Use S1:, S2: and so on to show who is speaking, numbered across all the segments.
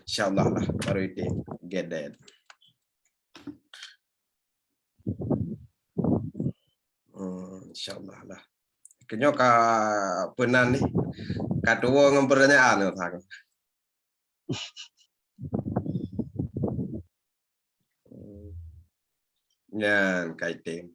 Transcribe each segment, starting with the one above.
S1: Insyaallah lah baru itu get that. Insyaallah lah. Kenyo ka penan ni. Kadua ngam pertanyaan tu thang. Yan kaitim.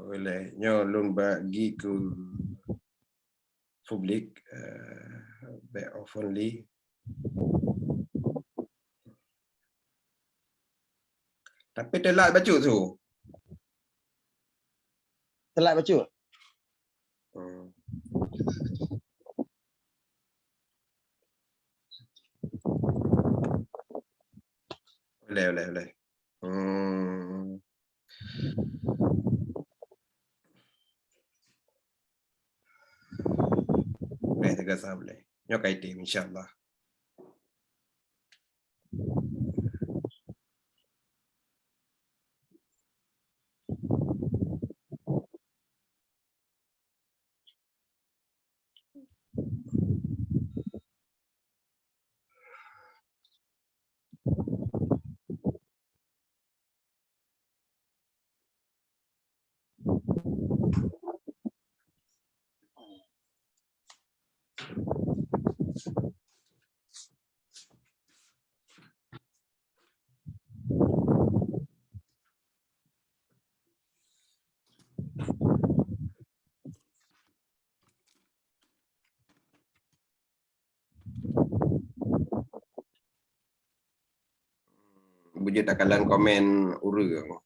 S1: Oleh nyo lun bagi ke publik back openly tapi telat baca tu
S2: Telat baca.
S1: Boleh. Boleh tegas boleh. Nyo kaitim insyaallah. Bujut akalan komen urang.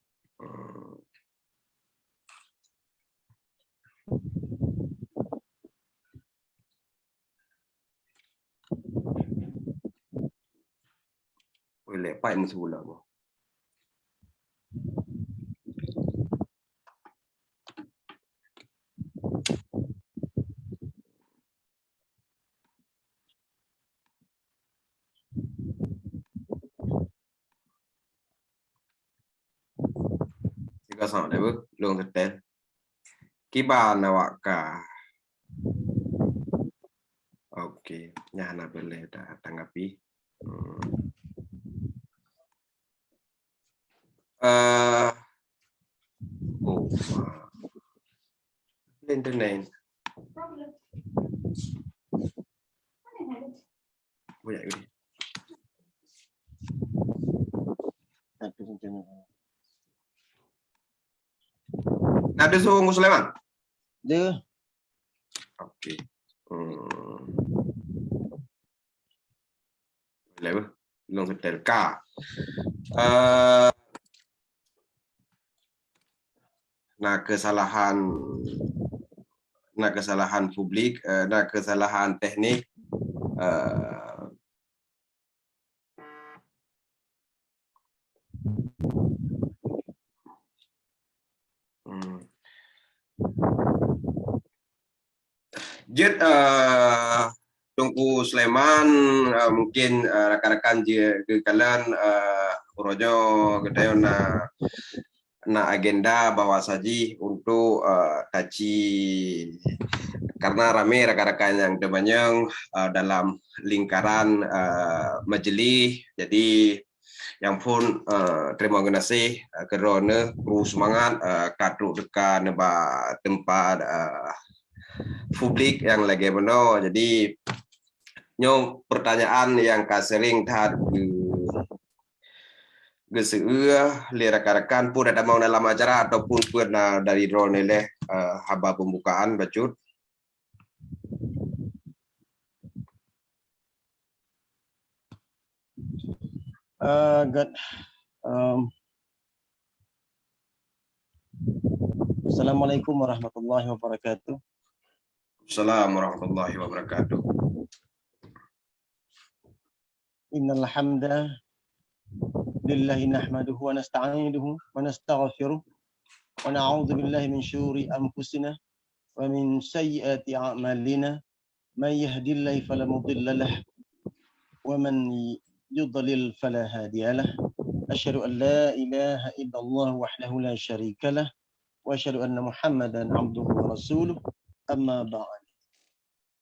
S1: Boleh pai mesula mo. Tiga sama deh, long setel. Kiban awak ka. Okey, nyana boleh dah tanggapi. Internet. Boleh ke? Ada seorang Sulaiman?
S2: Dia.
S1: Okey. Boleh long setel ka. Nak kesalahan publik, nak kesalahan teknik, Jet Tungku Sulaiman mungkin rakan-rakan je kekalan urojo getayo na agenda bawa saji untuk taci karena rame rakan-rakan yang demanyang dalam lingkaran majelis, jadi yang pun terima kasih kerana semangat kadru dekat tempat publik yang lagi benar. Jadi nyo pertanyaan yang sering tad le rakan-rakan pun ada mau dalam acara ataupun pun dari drone leh haba pembukaan bacut.
S2: Assalamualaikum warahmatullahi wabarakatuh.
S1: Assalamualaikum warahmatullahi wabarakatuh.
S2: Innal hamda lillahi nahmaduhu wa nasta'inuhu wa nastaghfiruh wa na'udzu billahi min syururi anfusina wa min sayyiati a'malina may yahdihillahu fala mudilla lahu wa man يضلل فلا هادي له أشهد أن لا إله إلا الله وحده لا شريك له وأشهد أن محمدا عبده ورسوله أما بعد.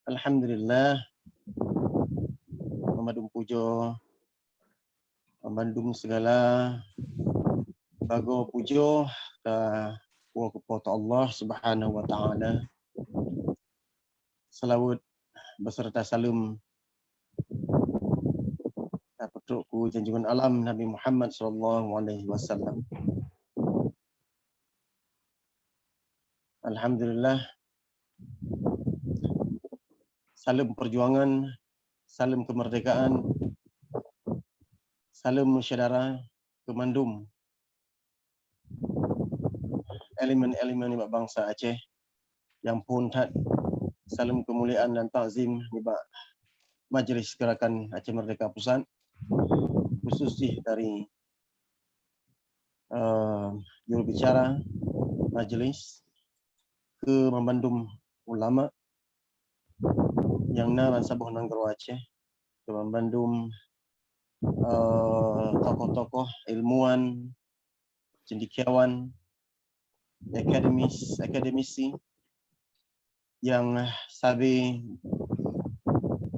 S2: Alhamdulillah, memadum puja, memandum segala bago puja kepada Allah Subhanahu wa taala. Salawat beserta salam petukku junjungan alam Nabi Muhammad sallallahu alaihi wasallam. Alhamdulillah, salam perjuangan, salam kemerdekaan, salam musyawarah kemandum elemen-elemen bangsa Aceh yang pun salam kemuliaan dan takzim nibak Majlis Gerakan Aceh Merdeka Pusat, khususnya dari jurubicara majlis ke memandum ulama yang naran Sabah Nanggro Aceh, ke memandum tokoh-tokoh ilmuwan, cendekiawan, akademisi yang sabi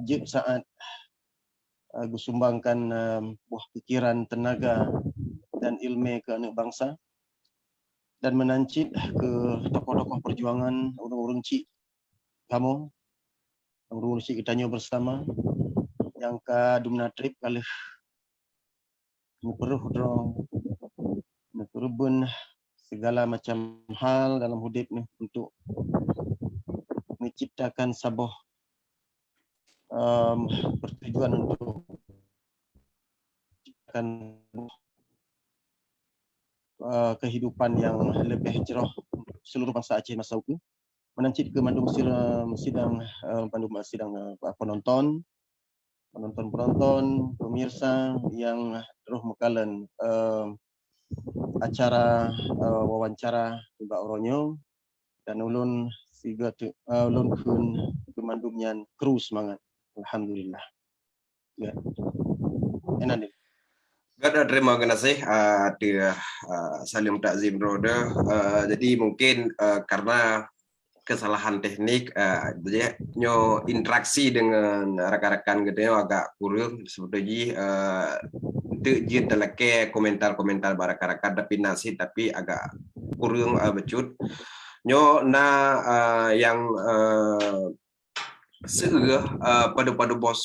S2: jep saat gusumbangkan buah pikiran, tenaga dan ilmu ke anak bangsa dan menancit ke tokoh-tokoh perjuangan urung-urung cik kamu, urung-urung cik kita bersama yang ka dumna trip kalih muperuh drong muperubun segala macam hal dalam hidup ni untuk menciptakan sebuah pertujuan untuk menciptakan kehidupan yang lebih cerah seluruh bangsa Aceh masa itu, menancit ke mandum sidang penonton, pemirsa yang terus mekalan acara wawancara Mbak Oronyo dan ulun siga ulun kun kemandumnya kru semangat. Alhamdulillah. Ya. Enak nih.
S1: Gada terima kasih salim takzim roda. Jadi mungkin karena kesalahan teknik, jadi nyo interaksi dengan rekan-rekan gitu agak kurang sebetulnya untuk jin telake komentar-komentar rekan-rekan tapi nasi tapi agak kurang becut. Nyo yang pada bos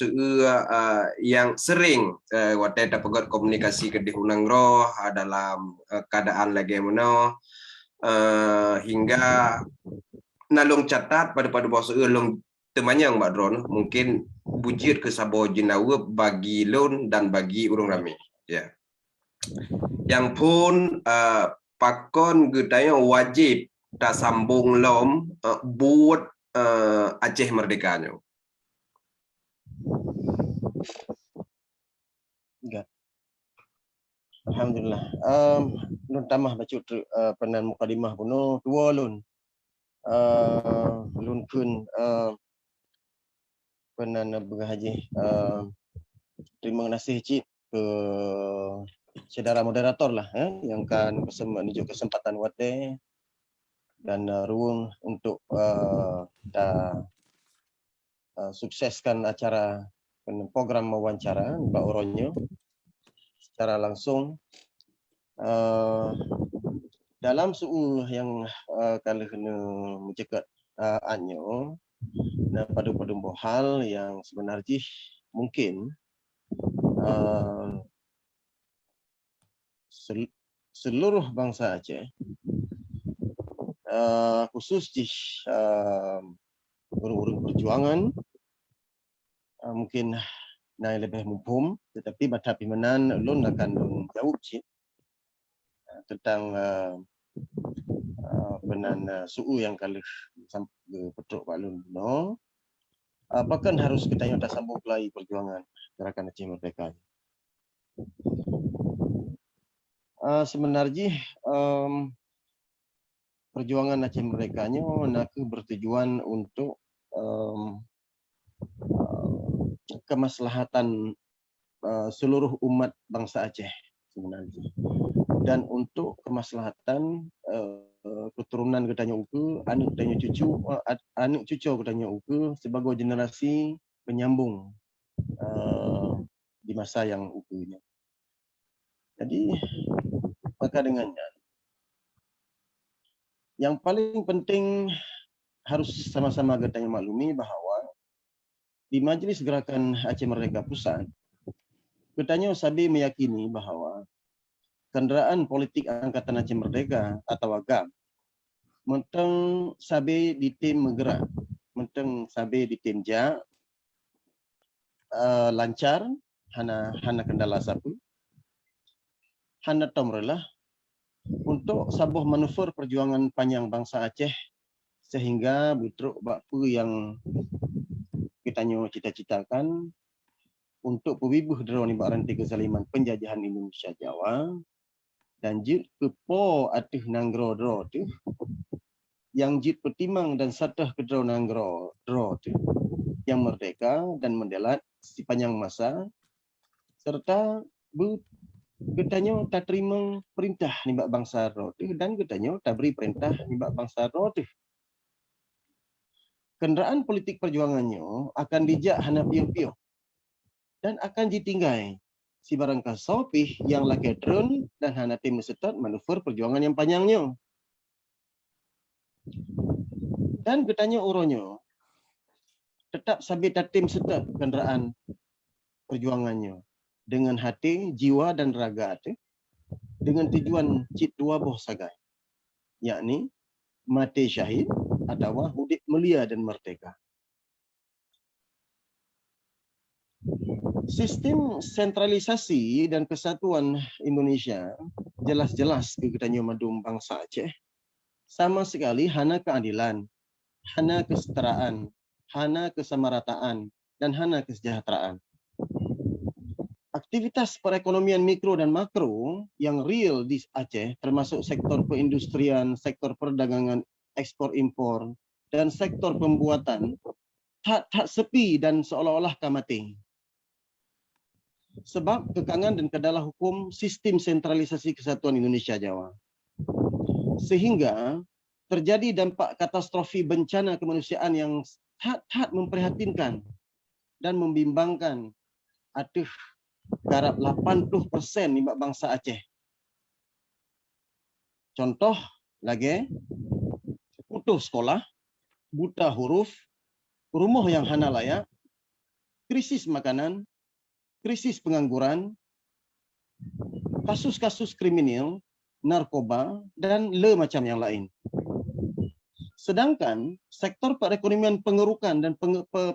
S1: yang sering waktu dapat komunikasi ke di Hunang Roh dalam keadaan lagi mana hingga nalung catat pada bos long temannya Mbak Dron mungkin bujir ke sabo jinawa bagi lon dan bagi urung rame ya yang pun pakon gedanya wajib tak sambung lom buat Aceh merdekanya.
S2: Enggak. Alhamdulillah. Lun tamah baca penan mukadimah puno dua lun. Lun kun penan berhaji. Terima kasih cik ke saudara moderator lah yang kan menunjuk kesempatan wate dan ruang untuk sukseskan acara program wawancara Mbak Oronyo secara langsung dalam suhu yang kalau kena mencekat anyo dan pada hal yang sebenarnya mungkin seluruh bangsa Aceh khusus di urung-urung perjuangan mungkin naik lebih mumpum tetapi tapi menan lun akan jawab cik tentang penan suhu yang kali sampai petuk Pak Lun no apakah harus kita yang sambung lagi perjuangan gerakan Aceh Merdeka sebenarnya perjuangan Aceh Merdekanya nak bertujuan untuk kemaslahatan seluruh umat bangsa Aceh sebenarnya. Dan untuk kemaslahatan keturunan ketanya uke, anak cucu ketanya uke sebagai generasi penyambung di masa yang ukenya. Jadi maka dengannya yang paling penting harus sama-sama ketanya maklumi bahawa di Majlis Gerakan Aceh Merdeka Pusat, ketanya Sabi meyakini bahawa kenderaan politik Angkatan Aceh Merdeka atau AGAM menteng Sabi di tim bergerak, menteng Sabi di tim ja lancar, hana kendala sapu, hana tomrelah untuk sabuh manuver perjuangan panjang bangsa Aceh sehingga butruk bakpu yang kita cita-citakan untuk pewibuh drone baranti kezaliman penjajahan Indonesia Jawa dan jid kepo atih nanggro dro tu yang jid petimang dan satah ke dro nanggro dro tu yang merdeka dan mendelat sepanjang masa serta ketanya tak terima perintah nimbak bangsa ro tu dan ketanya tak beri perintah nimbak bangsa ro tu. Kenderaan politik perjuangannya akan dijak hana piuh-piuh dan akan ditinggai si barang kasopih yang laki drone dan hana tim setat manuver perjuangan yang panjangnya. Dan ketanya uronyo tetap sabit tim setat kenderaan perjuangannya dengan hati, jiwa dan raga dengan tujuan cit dua boh sagai, yakni mati syahid atau hidup mulia dan merdeka. Sistem sentralisasi dan kesatuan Indonesia jelas-jelas kegetanya madum bangsa Aceh sama sekali hana keadilan, hana kesetaraan, hana kesamarataan, dan hana kesejahteraan. Aktivitas perekonomian mikro dan makro yang real di Aceh termasuk sektor perindustrian, sektor perdagangan, ekspor impor, dan sektor pembuatan tak sepi dan seolah-olah mati. Sebab kekangan dan kedalah hukum sistem sentralisasi kesatuan Indonesia Jawa. Sehingga terjadi dampak katastrofi bencana kemanusiaan yang tak memprihatinkan dan membimbangkan aduh garap 80% nimbak bangsa Aceh. Contoh lagi, putus sekolah, buta huruf, rumah yang hana layak, krisis makanan, krisis pengangguran, kasus-kasus kriminal, narkoba, dan macam yang lain. Sedangkan sektor perekonomian pengerukan dan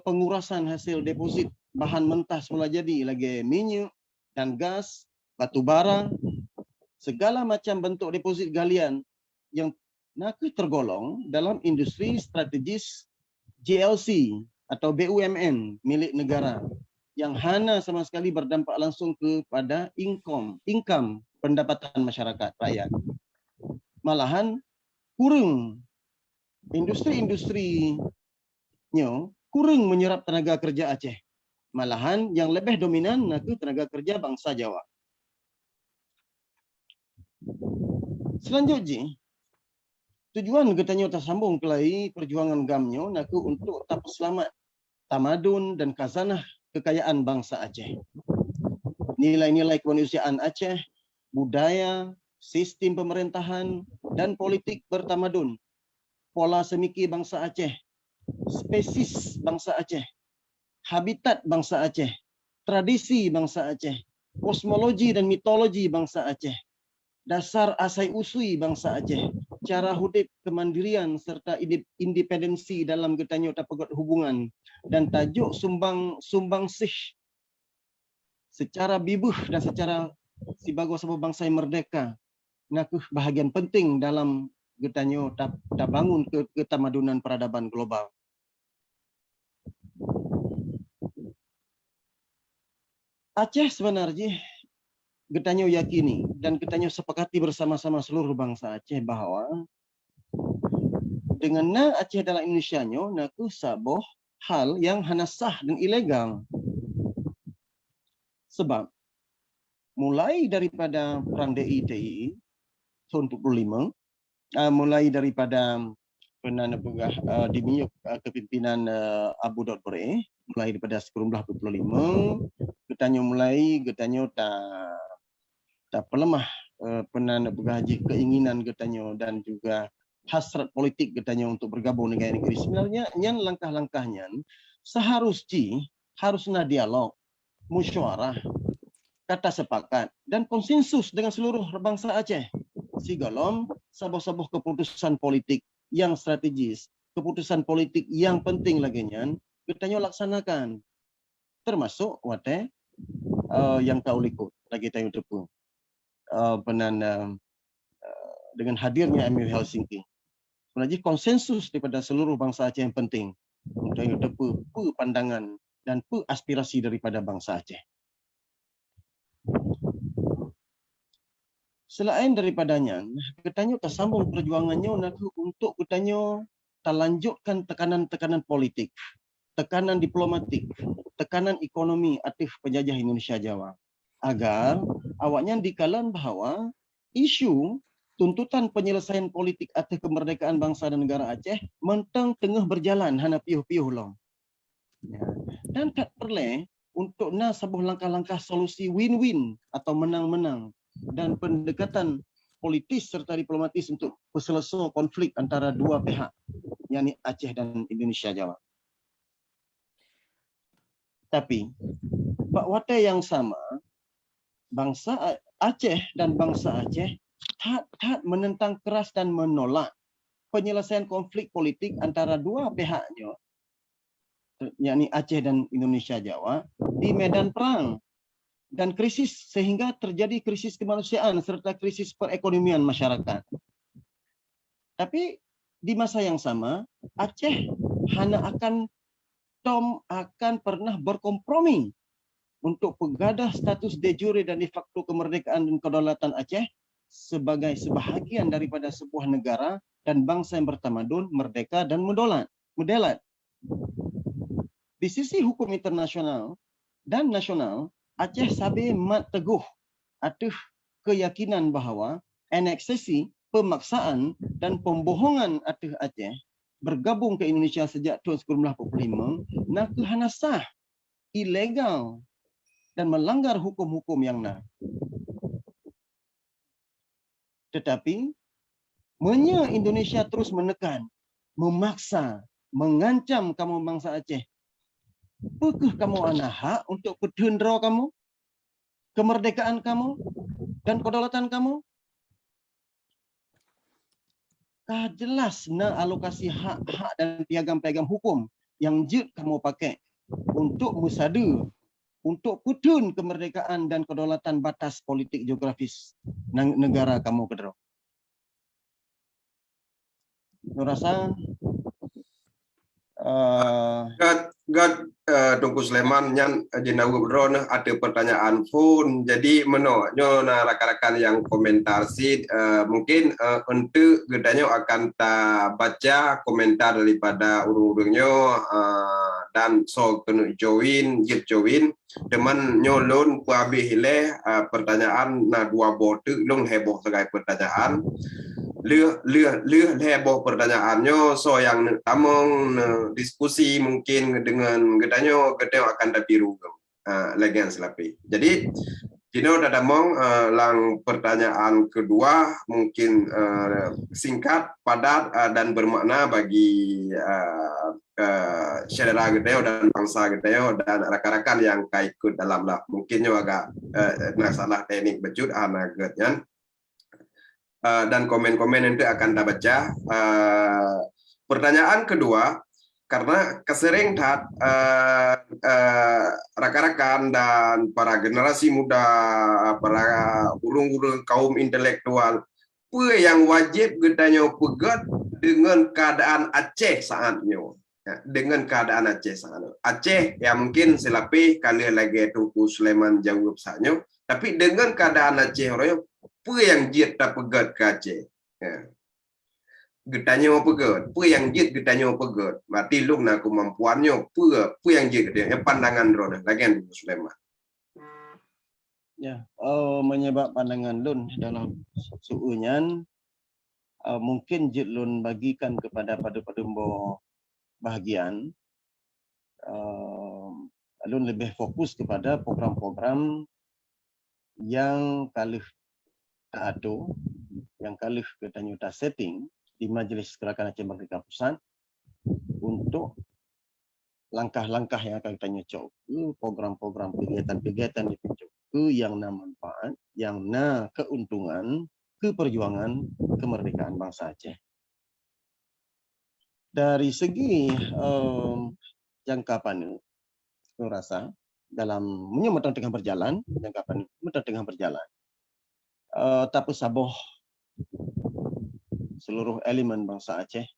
S2: pengurasan hasil deposit bahan mentah semula jadi lagi minyak dan gas, batu bara, segala macam bentuk deposit galian yang nak tergolong dalam industri strategis JLC atau BUMN milik negara yang hana sama sekali berdampak langsung kepada income pendapatan masyarakat rakyat. Malahan kurang industri-industrinya kurang menyerap tenaga kerja Aceh. Malahan yang lebih dominan nak tenaga kerja bangsa Jawa. Selanjutnya, tujuan getanya tersambung kelai perjuangan GAMNyo nak untuk tak selamat tamadun dan khazanah kekayaan bangsa Aceh. Nilai-nilai kemanusiaan Aceh, budaya, sistem pemerintahan, dan politik bertamadun, pola semiki bangsa Aceh, spesies bangsa Aceh, habitat bangsa Aceh, tradisi bangsa Aceh, kosmologi dan mitologi bangsa Aceh, dasar asai usui bangsa Aceh, cara hidup kemandirian serta independensi dalam getanya tapagot hubungan, dan tajuk sumbangsih secara bibuh dan secara sebagai sebuah bangsa yang merdeka nakuh bahagian penting dalam getanya bangun ketamadunan peradaban global. Aceh sebenarnya getanya yakini dan getanya sepakati bersama-sama seluruh bangsa Aceh bahwa dengan Aceh dalam Indonesia-nya naku saboh hal yang hana sah dan ilegal. Sebab mulai daripada perang DITI tahun 45, mulai daripada dimiyuk kepimpinan Abu Daud Bre, mulai daripada 1945, getanyo tak pelemah haji keinginan getanyo dan juga hasrat politik getanyo untuk bergabung dengan negeri. Sebenarnya yang langkah-langkahnya harusnya dialog, musyawarah, kata sepakat dan konsensus dengan seluruh bangsa Aceh. Sigolom sebuah keputusan politik yang strategis, keputusan politik yang penting laginya getanyo laksanakan, termasuk wate yang kau likut lagi tayo tepu dengan hadirnya MU Helsinki. Sebenarnya konsensus daripada seluruh bangsa Aceh yang penting untuk tepu pandangan dan aspirasi daripada bangsa Aceh. Selain daripadanya, getanyo tersambung perjuangannya untuk getanyo terlanjutkan tekanan-tekanan politik, tekanan diplomatik, tekanan ekonomi atas penjajah Indonesia Jawa, agar awaknya dikalan bahawa isu tuntutan penyelesaian politik atas kemerdekaan bangsa dan negara Aceh mentang tengah berjalan hana piuh-piuh long. Ya. Dan tak perlu untuk sebuah langkah-langkah solusi win-win atau menang-menang dan pendekatan politis serta diplomatis untuk perselesaian konflik antara dua pihak, yakni Aceh dan Indonesia Jawa. Tapi pada waktu yang sama, bangsa Aceh dan bangsa Aceh tak menentang keras dan menolak penyelesaian konflik politik antara dua pihaknya, yakni Aceh dan Indonesia Jawa, di medan perang dan krisis, sehingga terjadi krisis kemanusiaan serta krisis perekonomian masyarakat. Tapi di masa yang sama, Aceh hanya akan pernah berkompromi untuk pegadah status de jure dan de facto kemerdekaan dan kedaulatan Aceh sebagai sebahagian daripada sebuah negara dan bangsa yang bertamadun, merdeka dan mendelat. Di sisi hukum internasional dan nasional, Aceh sabe mat teguh atas keyakinan bahawa aneksasi, pemaksaan dan pembohongan atas Aceh bergabung ke Indonesia sejak tahun 1945 nak hana sah, ilegal dan melanggar hukum-hukum yang nah. Tetapi Indonesia terus menekan, memaksa, mengancam kamu bangsa Aceh. Apakah kamu ada hak untuk pedendra kamu, kemerdekaan kamu, dan kedaulatan kamu? Jelas alokasi hak-hak dan piagam-piagam hukum yang kamu pakai untuk musada, untuk putun kemerdekaan dan kedaulatan batas politik geografis negara kamu kedero. Saya rasa
S1: Tunggu Sleman nyan jenau bro ada pertanyaan pun jadi nyo rakan-rakan yang komentar sih mungkin untuk gedanya akan ta baca komentar daripada urung-urungnya dan so kena join teman nyolon puabi hile pertanyaan dua botu long heboh sebagai pertanyaan leh heboh pertanyaannya so yang tamong diskusi mungkin dengan gedanya akan tapiru lagi yang selapi. Jadi Jino dah damong lang pertanyaan kedua mungkin singkat, padat dan bermakna bagi saudara gedeo dan bangsa gedeo dan rakan-rakan yang ikut dalam lah. Mungkin juga agak masalah teknik becut anak dan komen-komen itu akan kita baca. Pertanyaan kedua, karena kesering rakan-rakan dan para generasi muda, para urung-urung kaum intelektual, apa yang wajib getanya pegat dengan keadaan Aceh saatnya. Dengan keadaan Aceh saatnya. Aceh yang mungkin selapih kali lagi Tungku Sulaiman jawab saatnya, tapi dengan keadaan Aceh orang apa yang jid tak pegat ke Aceh? Getanya pegat. Apa yang jid getanya pegat? Berarti lu nak kemampuannya apa yang jid getanya? Pandangan drone lagi yang Sulaiman.
S2: Ya, menyebab pandangan lun dalam suunyan mungkin jit lun bagikan kepada pada-padumbo bahagian lun lebih fokus kepada program-program yang kalih tak ada, yang kalih katanya tak setting di Majlis Gerakan Aceh Merdeka Pusat untuk langkah-langkah yang akan kita nyocok ke program-program kegiatan-kegiatan itu ke yang na manfaat, yang na keuntungan, ke perjuangan kemerdekaan bangsa Aceh. Dari segi jangka panjang, saya rasa dalam menyematan tengah berjalan, jangka panjang tengah berjalan, tapi saboh seluruh elemen bangsa Aceh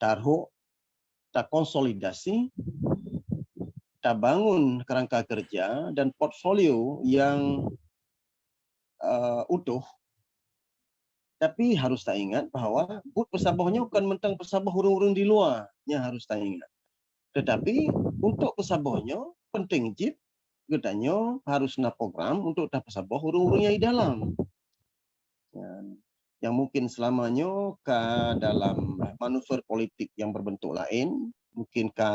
S2: taruh tak konsolidasi, tak bangun kerangka kerja dan portfolio yang utuh. Tapi harus tak ingat bahawa but pesabahnya bukan mentang pesabah urung-urung di luarnya, harus tak ingat. Tetapi untuk pesabahnya penting jip katanya harus na program untuk tak pesabah urung-urung yang di dalam. Yang mungkin selamanya ke dalam manuver politik yang berbentuk lain, mungkin ke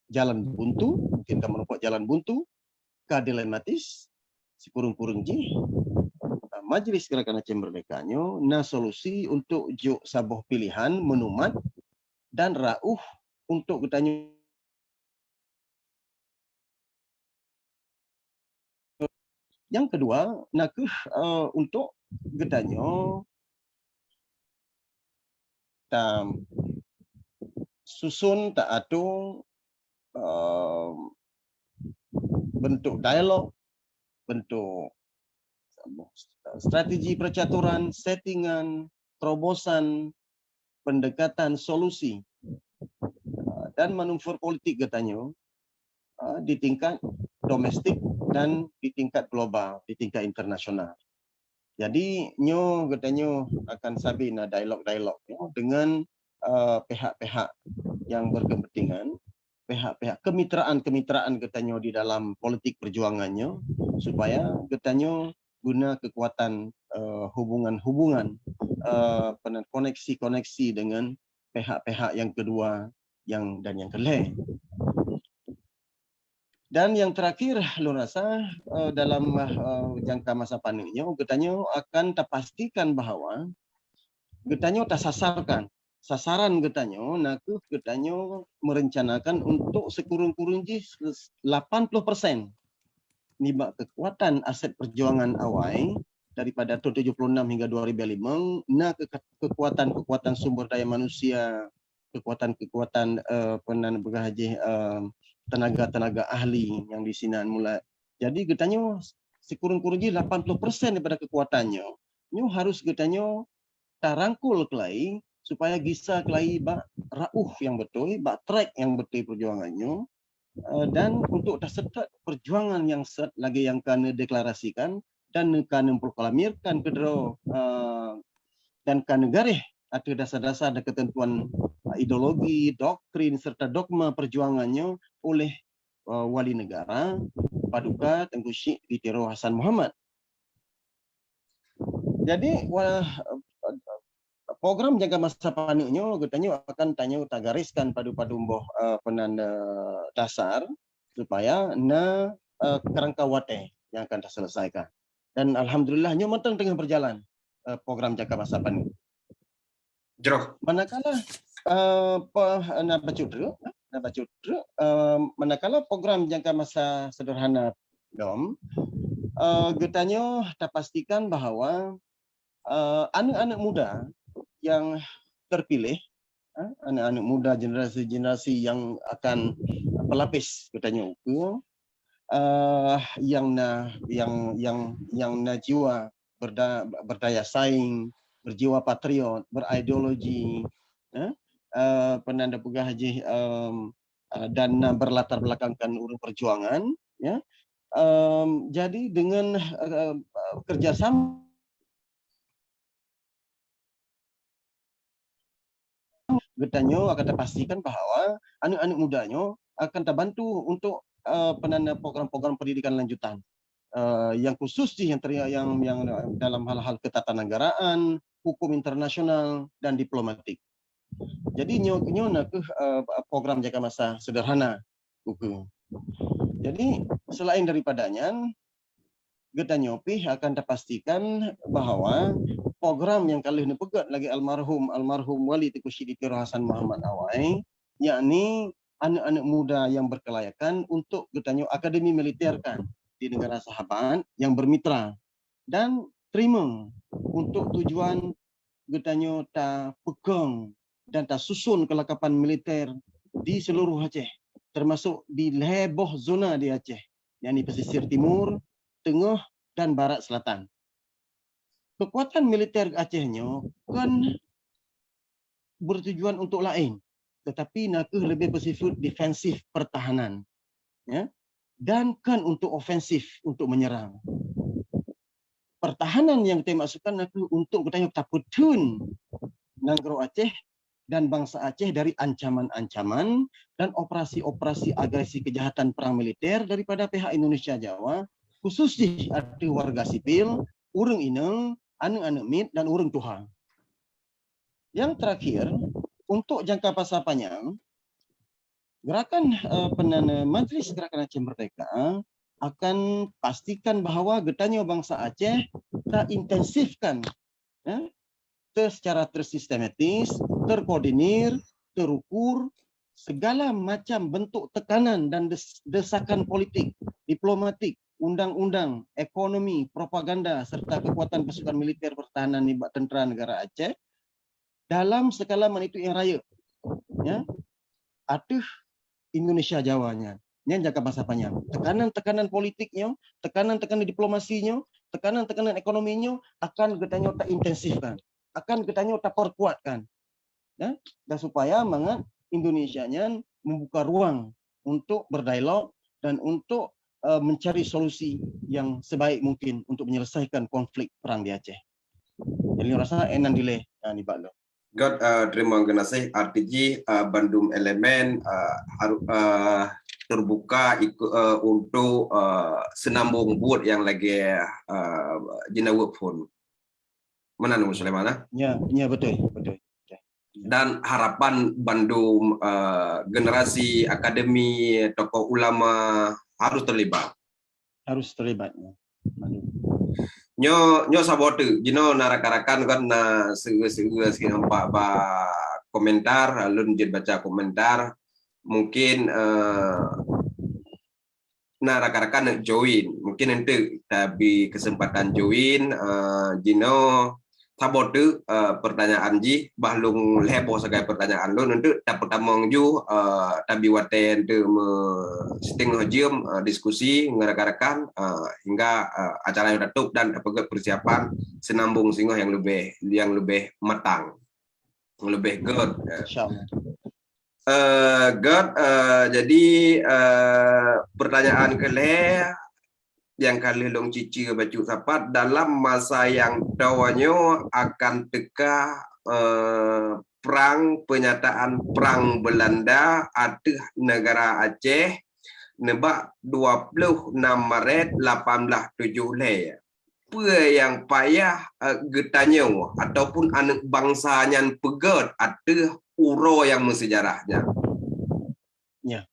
S2: jalan buntu, mungkin ke merupakan jalan buntu, ke dilematis, sekurung-kurung ji Majlis Gerakan Aceh Merdekanya na solusi untuk juk sabuh pilihan menumat dan rauh untuk katanya. Yang kedua, nak untuk katanya susun tak ada bentuk dialog, bentuk strategi percaturan, settingan, terobosan, pendekatan, solusi dan manuver politik katanya di tingkat domestik dan di tingkat global, di tingkat internasional. Jadi nyo katanya akan sabina dialog-dialog dengan pihak-pihak yang berkepentingan, pihak-pihak kemitraan katanya di dalam politik perjuangannya, supaya katanya guna kekuatan hubungan-hubungan, koneksi-koneksi dengan pihak-pihak yang kedua yang kelih. Dan yang terakhir, lu rasa dalam jangka masa panjangnya, katanya akan terpastikan bahawa katanya tersasarkan. Sasaran katanya, naku katanya merencanakan untuk sekurung-kurung 80% nibak kekuatan aset perjuangan awal daripada tahun 76 hingga 2005, na kekuatan sumber daya manusia, kekuatan penan bergaji tenaga-tenaga ahli yang di sini mulai. Jadi katanya sekurung-kurungnya 80% daripada kekuatannya. Nyu harus katanya tarangkul kelai supaya bisa kelai bak rauh yang betul, bak track yang betul perjuangannya. Dan untuk terserta perjuangan yang set lagi yang kena deklarasikan dan kena proklamirkan kedua dan kena garih ada dasar-dasar dan ketentuan ideologi, doktrin serta dogma perjuangannya oleh wali negara Paduka Tengku Syekh Fitiro Hasan Muhammad. Jadi program jangka masa panjangnya katanya akan tanya tagariskan padu-padu penanda dasar supaya na kerangka wate yang akan terselesaikan. Dan alhamdulillahnya matang tengah berjalan program jangka masa panjang.
S1: Jeroh.
S2: Manakala manakala program jangka masa sederhana dom katanya terpastikan bahawa anak-anak muda yang terpilih, anak-anak muda generasi-generasi yang akan pelapis katanya yang na jiwa berdaya saing, berjiwa patriot, berideologi, penanda pegah haji dan berlatar belakangkan urus perjuangan, ya. Jadi dengan kerjasama katanya akan terpastikan bahawa anak-anak mudanya akan terbantu untuk penanda program-program pendidikan lanjutan. yang khusus sih yang dalam hal-hal ketatanegaraan, hukum internasional dan diplomatik. Jadi nyo nak program jaga masa sederhana buku. Jadi selain daripadanya Gedanyopi akan dipastikan bahwa program yang kali ini pegat lagi almarhum Wali Tengku Syed Hasan Muhammad Awai, yakni anak-anak muda yang berkelayakan untuk gedanyo akademi militerkan di negara sahabat yang bermitra dan terima untuk tujuan gedanyo ta pegang dan ta susun kelengkapan militer di seluruh Aceh, termasuk di leboh zona di Aceh, yakni pesisir timur, tengah dan barat selatan. Kekuatan militer Acehnya kan bertujuan untuk lain, tetapi nak lebih bersifat defensif pertahanan, ya, dan kan untuk ofensif untuk menyerang. Pertahanan yang kita maksudkan nak untuk kita taputun Nanggro Aceh dan bangsa Aceh dari ancaman-ancaman dan operasi-operasi agresi kejahatan perang militer daripada pihak Indonesia Jawa, khususnya ada warga sipil, urang inang, anak-anak mit dan urang Tuhan. Yang terakhir, untuk jangka masa panjang, gerakan Majlis Gerakan Aceh Merdeka akan pastikan bahawa getanya bangsa Aceh terintensifkan, ya, secara tersistematis, terkoordinir, terukur, segala macam bentuk tekanan dan desakan politik, diplomatik, undang-undang, ekonomi, propaganda, serta kekuatan pasukan militer pertahanan Nibak Tentera Negara Aceh dalam skala magnitudo yang raya. Ya, atuh Indonesia Jawanya. Yang jangka masa panjang. Tekanan-tekanan politiknya, tekanan-tekanan diplomasinya, tekanan-tekanan ekonominya akan getanya terintensifkan, akan getanya terperkuatkan. Ya, dan supaya mangat Indonesianya membuka ruang untuk berdialog dan untuk mencari solusi yang sebaik mungkin untuk menyelesaikan konflik perang di Aceh. Jadi rasa enan dile ni Pak Lo.
S1: God, terima kasih. Artinya Bandung Elemen harus terbuka untuk senambung buat yang lagi jina work phone. Mana nunggu Sulaiman?
S2: Ya, betul.
S1: Dan harapan Bandung generasi akademi tokoh ulama harus terlibat. Nyo sabote jino narak-arakan kan na sege nampak ba komentar alun jid baca komentar mungkin narak-arakan join mungkin nanti tapi kesempatan join jino sabote pertanyaan ji bahlung lebo sebagai pertanyaan lo nanti dapat tamang ju tabi waten tu setengah jam diskusi ngarak-arakan hingga acara yang tutup dan dapat persiapan senambung singoh yang lebih matang, lebih good. Jadi pertanyaan kelih yang kali long cici baju sapat dalam masa yang tawanyo akan teka penyataan perang Belanda atas negara Aceh nebak 26 Maret 1870. Apa yang payah getanyo ataupun anak bangsanya pegat atas uro yang bersejarahnya. Ya.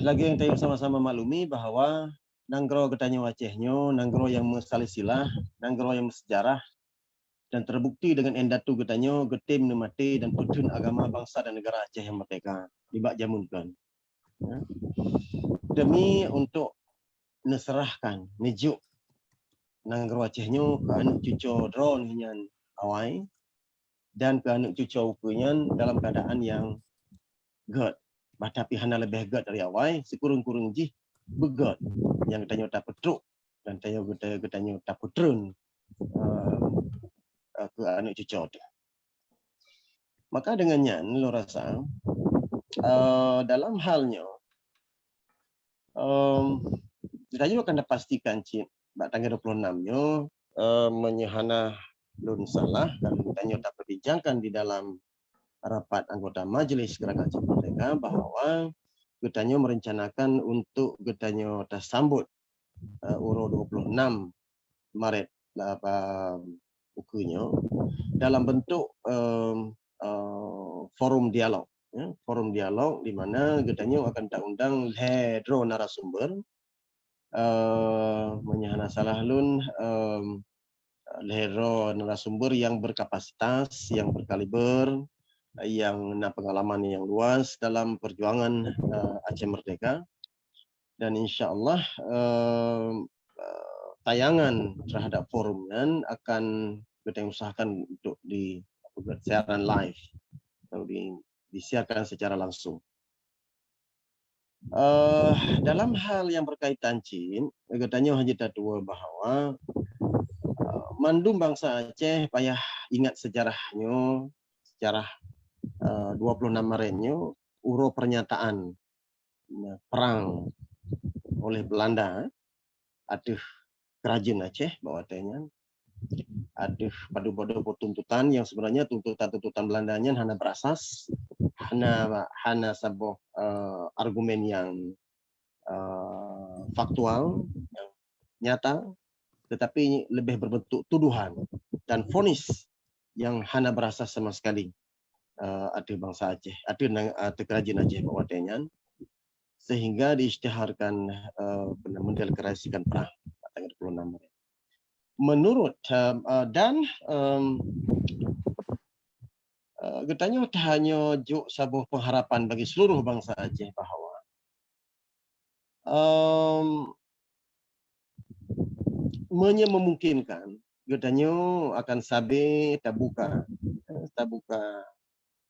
S2: Lagi yang kita sama-sama maklumi bahawa nanggro getanyo Acehnya, nanggro yang mesalisila, nanggro yang bersejarah, dan terbukti dengan endatu getanyo getim nemati dan putun agama bangsa dan negara Aceh yang merdeka dibak jamunkan. Ya. Demi untuk neserahkan, nejuk nanggro Acehnya ke anak cucu drone hinyan awai dan ke anak cucu ukunyan dalam keadaan yang good. Tapi hana lebih gad dari awal, sekurang-kurang jih begad yang tanya tak petruk dan tanya tak putrun ke anak cucu. Maka dengannya, lo rasa dalam halnya kita juga akan dipastikan cik tanggal 26-nya menyehana lun salah dan tanya tak perbincangkan di dalam rapat anggota Majelis Gerakan Aceh Merdeka bahwa getanyo merencanakan untuk getanyo tersambut uro 26 Maret apa bukunya dalam bentuk forum dialog, ya, forum dialog di mana getanyo akan tak undang hedro narasumber menyahana salah lun hedro narasumber yang berkapasitas, yang berkaliber, yang pengalaman yang luas dalam perjuangan Aceh Merdeka, dan insya Allah tayangan terhadap forumnya akan kita usahakan untuk siaran live atau disiarkan secara langsung. Dalam hal yang berkaitan Chin, katanya Haji Tatua bahwa mandum bangsa Aceh payah ingat sejarahnya, sejarah 26 Maretnya, uro pernyataan perang oleh Belanda, aduh kerajaan Aceh bawa tanya, aduh padu-padu tuntutan yang sebenarnya tuntutan Belandanya hanya berasas, hanya sebuah argumen yang faktual, yang nyata, tetapi lebih berbentuk tuduhan dan vonis yang hanya berasas sama sekali. Ada bangsa Aceh, ada kerajaan Aceh bawa tanya, sehingga diisytiharkan mendeklarasikan perang tanggal 26 Maret. Menurut dan katanya hanya juk sebuah pengharapan bagi seluruh bangsa Aceh bahwa memungkinkan katanya akan sabe terbuka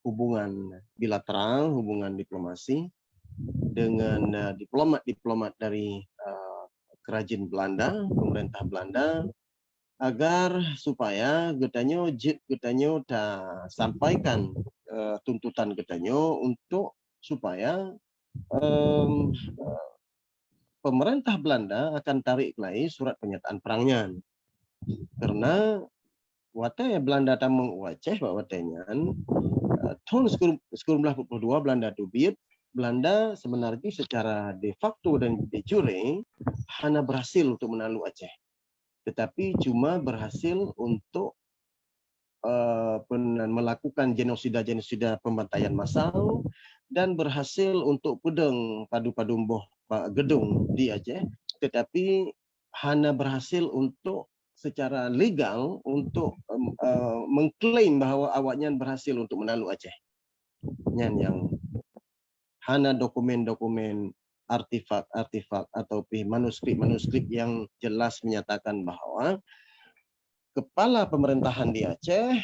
S2: hubungan bilateral, hubungan diplomasi dengan diplomat dari kerajaan Belanda, pemerintah Belanda, agar supaya getanyo sampaikan tuntutan getanyo untuk supaya pemerintah Belanda akan tarik lagi surat pernyataan perangnya, karena wate Belanda tamang Aceh bawa tenyan tahun 1942 Belanda dubit, Belanda sebenarnya secara de facto dan de jure hanya berhasil untuk menakluk Aceh, tetapi cuma berhasil untuk melakukan genosida pembantaian massal dan berhasil untuk pedeng padu-padumboh gedung di Aceh, tetapi hanya berhasil untuk secara legal untuk mengklaim bahwa awaknya berhasil untuk menakluk Aceh. Yang hanya dokumen-dokumen artifak atau manuskrip yang jelas menyatakan bahwa kepala pemerintahan di Aceh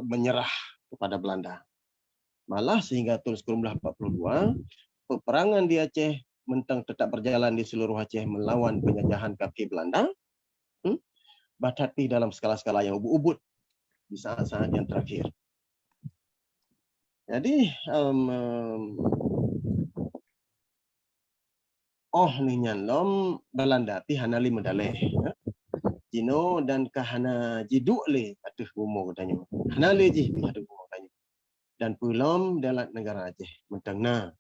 S2: menyerah kepada Belanda. Malah sehingga tahun 1942 peperangan di Aceh mentang tetap berjalan di seluruh Aceh melawan penjajahan kaki Belanda, batati dalam skala-skala yang ubud-ubud di saat-saat yang terakhir. Jadi ninyalom Belanda ti hana li medaleh, Cino dan kahana jiduk le aduh gumo katanya. Hana le ji aduh gumo katanya. Dan pulam dalam negara Aceh mentangna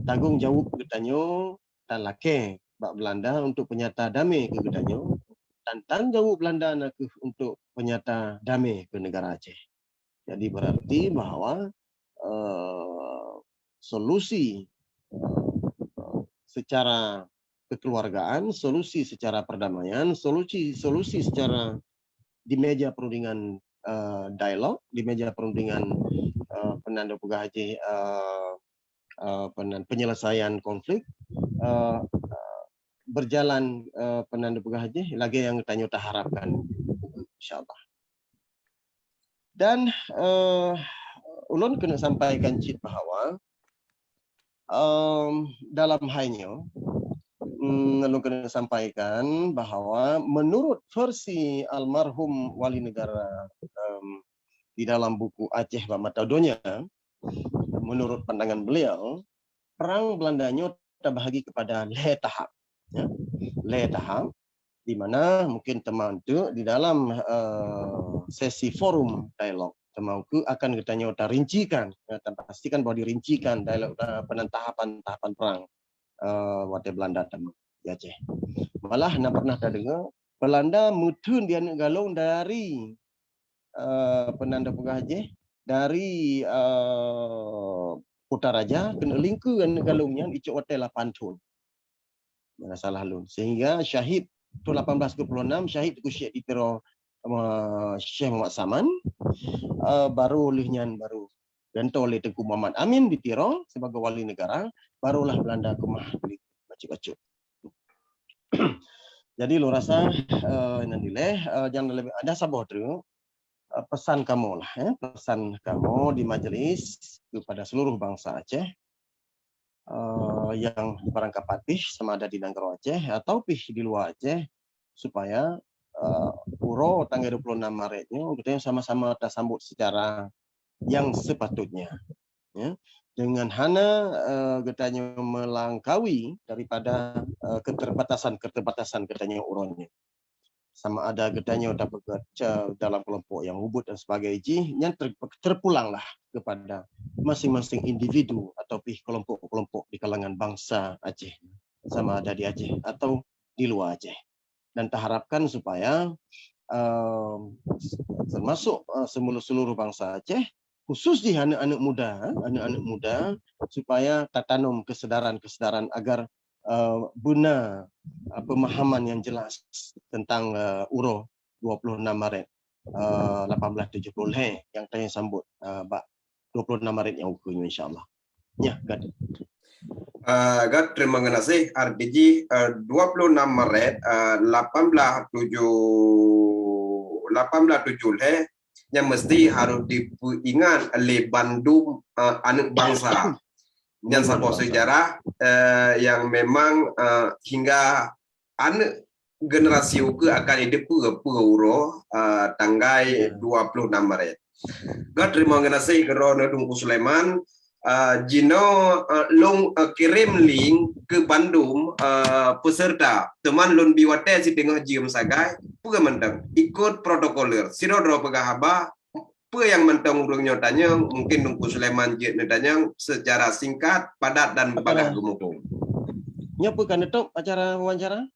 S2: tanggung jawab katanya talake bak Belanda untuk penyata damai ke katanya, dan tanggung jawab Belanda nak untuk penyata damai ke negara Aceh. Jadi berarti bahwa solusi secara kekeluargaan, solusi secara perdamaian, solusi secara di meja perundingan dialog, di meja perundingan penanda pegah Aceh, penyelesaian konflik berjalan penanda pegah Aceh lagi yang tanya tak harapkan, insyaallah. Dan ulun kena sampaikan cit bahwa dalam halnya ulun kena sampaikan bahwa menurut versi almarhum wali negara di dalam buku Aceh Mata Dunia, menurut pandangan beliau, perang Belandanya terbahagi kepada le tahap, ya, le tahap, di mana mungkin teman itu di dalam sesi forum dialog temau ke akan katanya rincikan, pastikan bahwa dirincikan dalam tahapan perang waktu Belanda temau di Aceh. Malah nak pernah tak dengar Belanda mutun dia nak galung dari penanda pegah Aceh dari Kutaraja kena lingku dengan galungnya icuk hotel 8 tahun. Mana salah lun. Sehingga syahid tu 1826 syahid ku Syekh ditero Syekh Muhammad Saman baru olehnya baru ganto oleh Tengku Muhammad Amin ditiro sebagai wali negara, barulah Belanda kemah bacuk-bacuk. Jadi lu rasa jangan lebih ada sabah tu pesan kamu lah, pesan kamu di majelis kepada seluruh bangsa Aceh yang berangkat patih sama ada di negara Aceh atau di luar Aceh supaya Uro tanggal 26 Maretnya kita sama-sama tersambut secara yang sepatutnya, ya, dengan hana katanya melangkaui daripada keterbatasan katanya uronnya. Sama ada gedanya dapat dalam kelompok yang hubut dan sebagainya, yang terpulanglah kepada masing-masing individu atau kelompok-kelompok di kalangan bangsa Aceh, sama ada di Aceh atau di luar Aceh. Dan terharapkan supaya termasuk seluruh bangsa Aceh, khusus di anak-anak muda, supaya tertanam kesedaran agar guna pemahaman yang jelas tentang Uro 26 Maret 1870 yang tanya sambut 26 Maret yang ukunya insyaAllah. Ya, Gad.
S1: Gad, terima kasih. RPG 26 Maret 1870 yang mesti harus diingat oleh Bandung anak bangsa. Dan sebuah sejarah yang memang hingga anak generasi uke akan hidup pura tanggal 26 Maret. God terima kasih kerana Tungku Sulaiman. Jino long kirim link ke Bandung peserta teman lon biwate si tengah jium sagai puga mentang ikut protokoler sirodro pegahaba apa yang mentang urungnya tanya mungkin Tungku Sulaiman jet tanya secara singkat, padat dan bagah gemukung.
S2: Nyapa kan itu acara wawancara?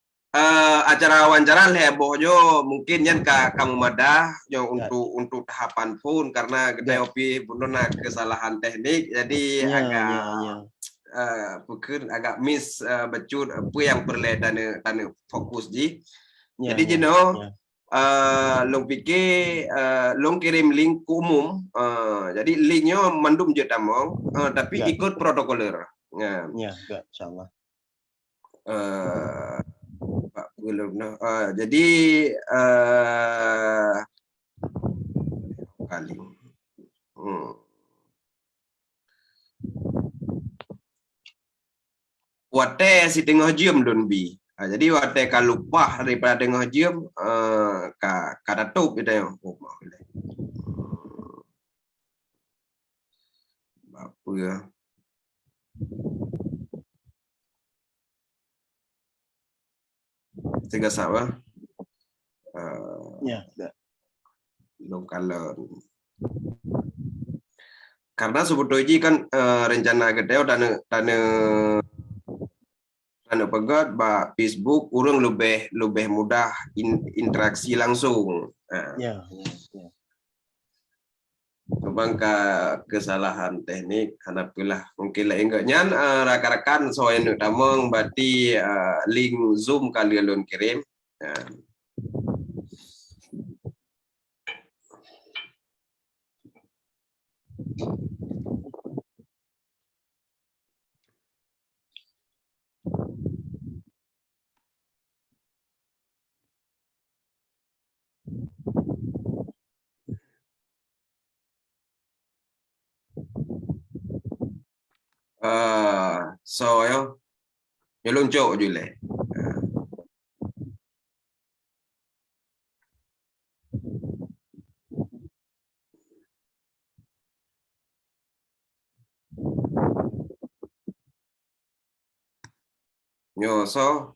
S1: Acara wawancara heboh jo mungkin yang kamu madah jo untuk tahapan pun karena kita opi punona kesalahan teknik jadi bukan agak miss becut apa yang perlu tanya fokus di. Jadi long pikir long kirim link umum jadi linknya mandum je tamong tapi ikut protokoler
S2: insyaallah
S1: Pak belum jadi kali wate si tengah jam don bi. Jadi wate kalau lupa daripada tengah jam kada tup itu yang apa ya tiga sawah kalau karena sebetulnya kan rencana gede dan pegat ba Facebook urang lebih mudah interaksi langsung. Cuma kesalahan teknik hanapilah mungkin lah enggaknya rakan-rakan soalnya tamang berarti link Zoom kali alun kirim. So yo luncuk je le. Nyo so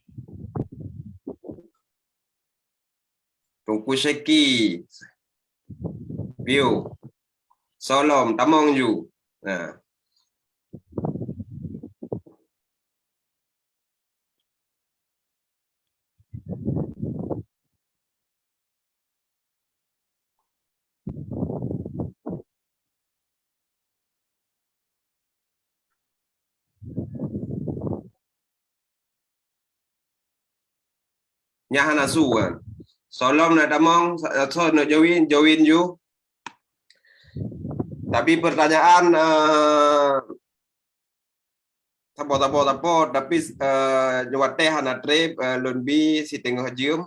S1: Tungku Sheki view Solom tamong ju. Nah. Nyahan asu kan. Solom na tamong so no join ju. Tapi pertanyaan tapo tapi nyawate hana trip lunbi si tengah jium.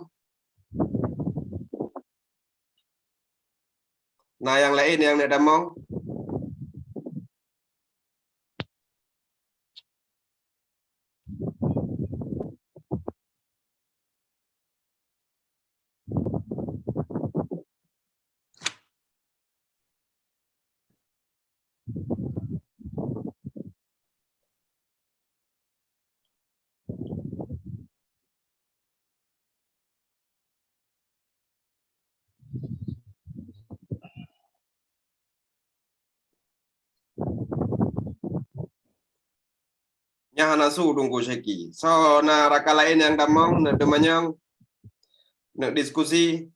S1: Nah yang lain yang nak damong. Nyahan asu tunggu seki. So na raka lain yang damong na demanyang na diskusi.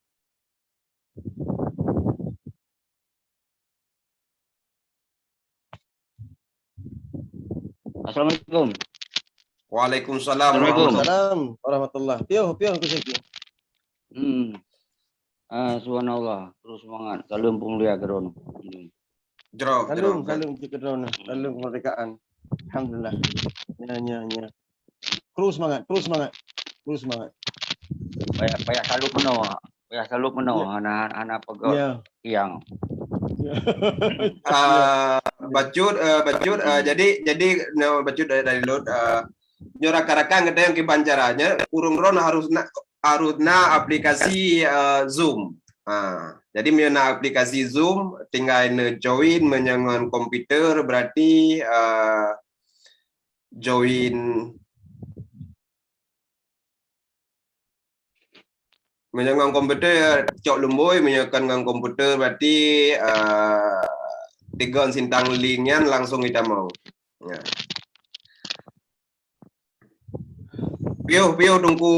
S3: Assalamualaikum.
S1: Waalaikumsalam.
S3: Assalamualaikum.
S2: Waalaikumsalam warahmatullah. Piuh aku seki.
S3: Subhanallah. Terus semangat. Salam pemulia Geron.
S1: Jerok.
S2: Salam kekedona, salam kemerdekaan. Alhamdulillah. Nya. Terus semangat.
S3: Payah salut meno. Anak pegawai
S2: Ya.
S3: yang.
S1: Bacut jadi no bacut dari lot nyoraka-raka ngedayang ke bancaranya urung ron harus na aplikasi Zoom. Jadi mena aplikasi Zoom tinggal join menyangan komputer berarti join menyangan komputer cok lumboy menyangan komputer berarti tiga sintang linknya langsung kita mau. Ya. Pio tunggu.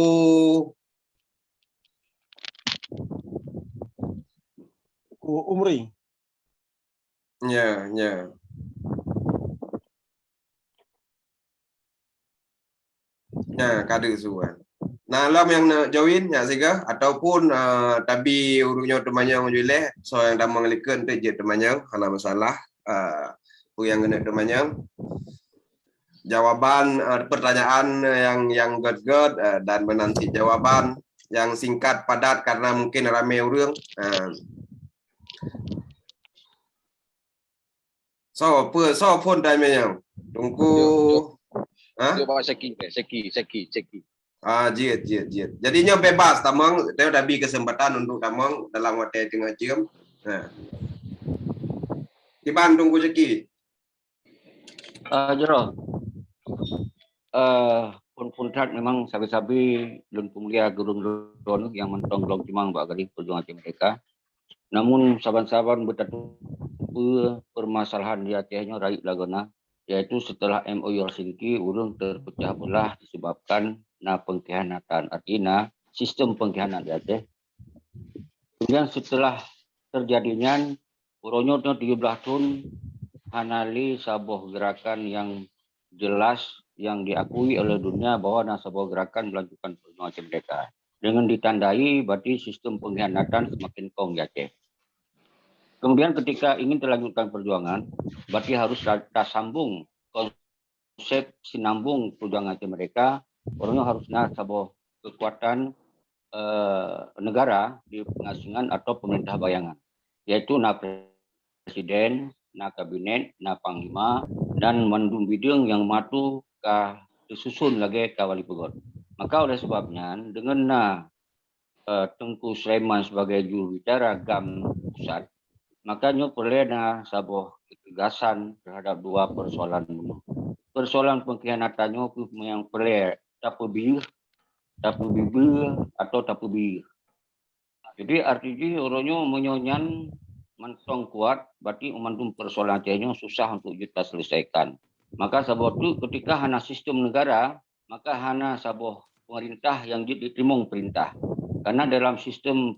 S2: Ku umri.
S1: Ya. Ya, kade suan. Nah, lam yang nak join ya sega ataupun tapi urutnya temanyang jule so yang dah mengelikkan tu je temanyang hana masalah yang kena temanyang jawaban pertanyaan yang god dan menanti jawaban yang singkat padat karena mungkin ramai orang. So pun time tunggu.
S3: Bawa seki.
S1: Jit. Jadinya bebas tamang, saya udah beri kesempatan untuk tamang dalam waktu tengah jam. Di Bandung Seki.
S3: Jero. Pun memang sabi-sabi lun pemulia Geron yang mentong-long timang bagi perjuangan mereka. Namun saban-saban bertatu permasalahan di hatinya rakyat lagona, yaitu setelah MOU Helsinki urung terpecah belah disebabkan pengkhianatan, artinya sistem pengkhianatan di Aceh. Kemudian setelah terjadinya uronyo 17 tahun hanali sebuah gerakan yang jelas yang diakui oleh dunia bahwa sebuah gerakan melanjutkan perjuangan mereka. Dengan ditandai berarti sistem pengkhianatan semakin kong di Aceh. Kemudian ketika ingin terlanjutkan perjuangan, berarti harus tersambung konsep sinambung perjuangan mereka. Orangnya harusnya sebuah kekuatan negara di pengasingan atau pemerintah bayangan, yaitu presiden, kabinet, panglima, dan mandum bidung yang matu ke disusun lagi ke wali pegawai. Maka oleh sebabnya dengan Tengku Sulaiman sebagai juru bicara GAM pusat, makanya perlu sebuah ketegasan terhadap dua persoalan ini. Persoalan pengkhianatannya yang perlu tapu bibir atau tapu bibir. Jadi artinya orangnya menyonyan mentong kuat, berarti umandum persoalan Acehnya susah untuk kita selesaikan. Maka sebab itu ketika hana sistem negara, maka hana sabuh pemerintah yang diterima perintah. Karena dalam sistem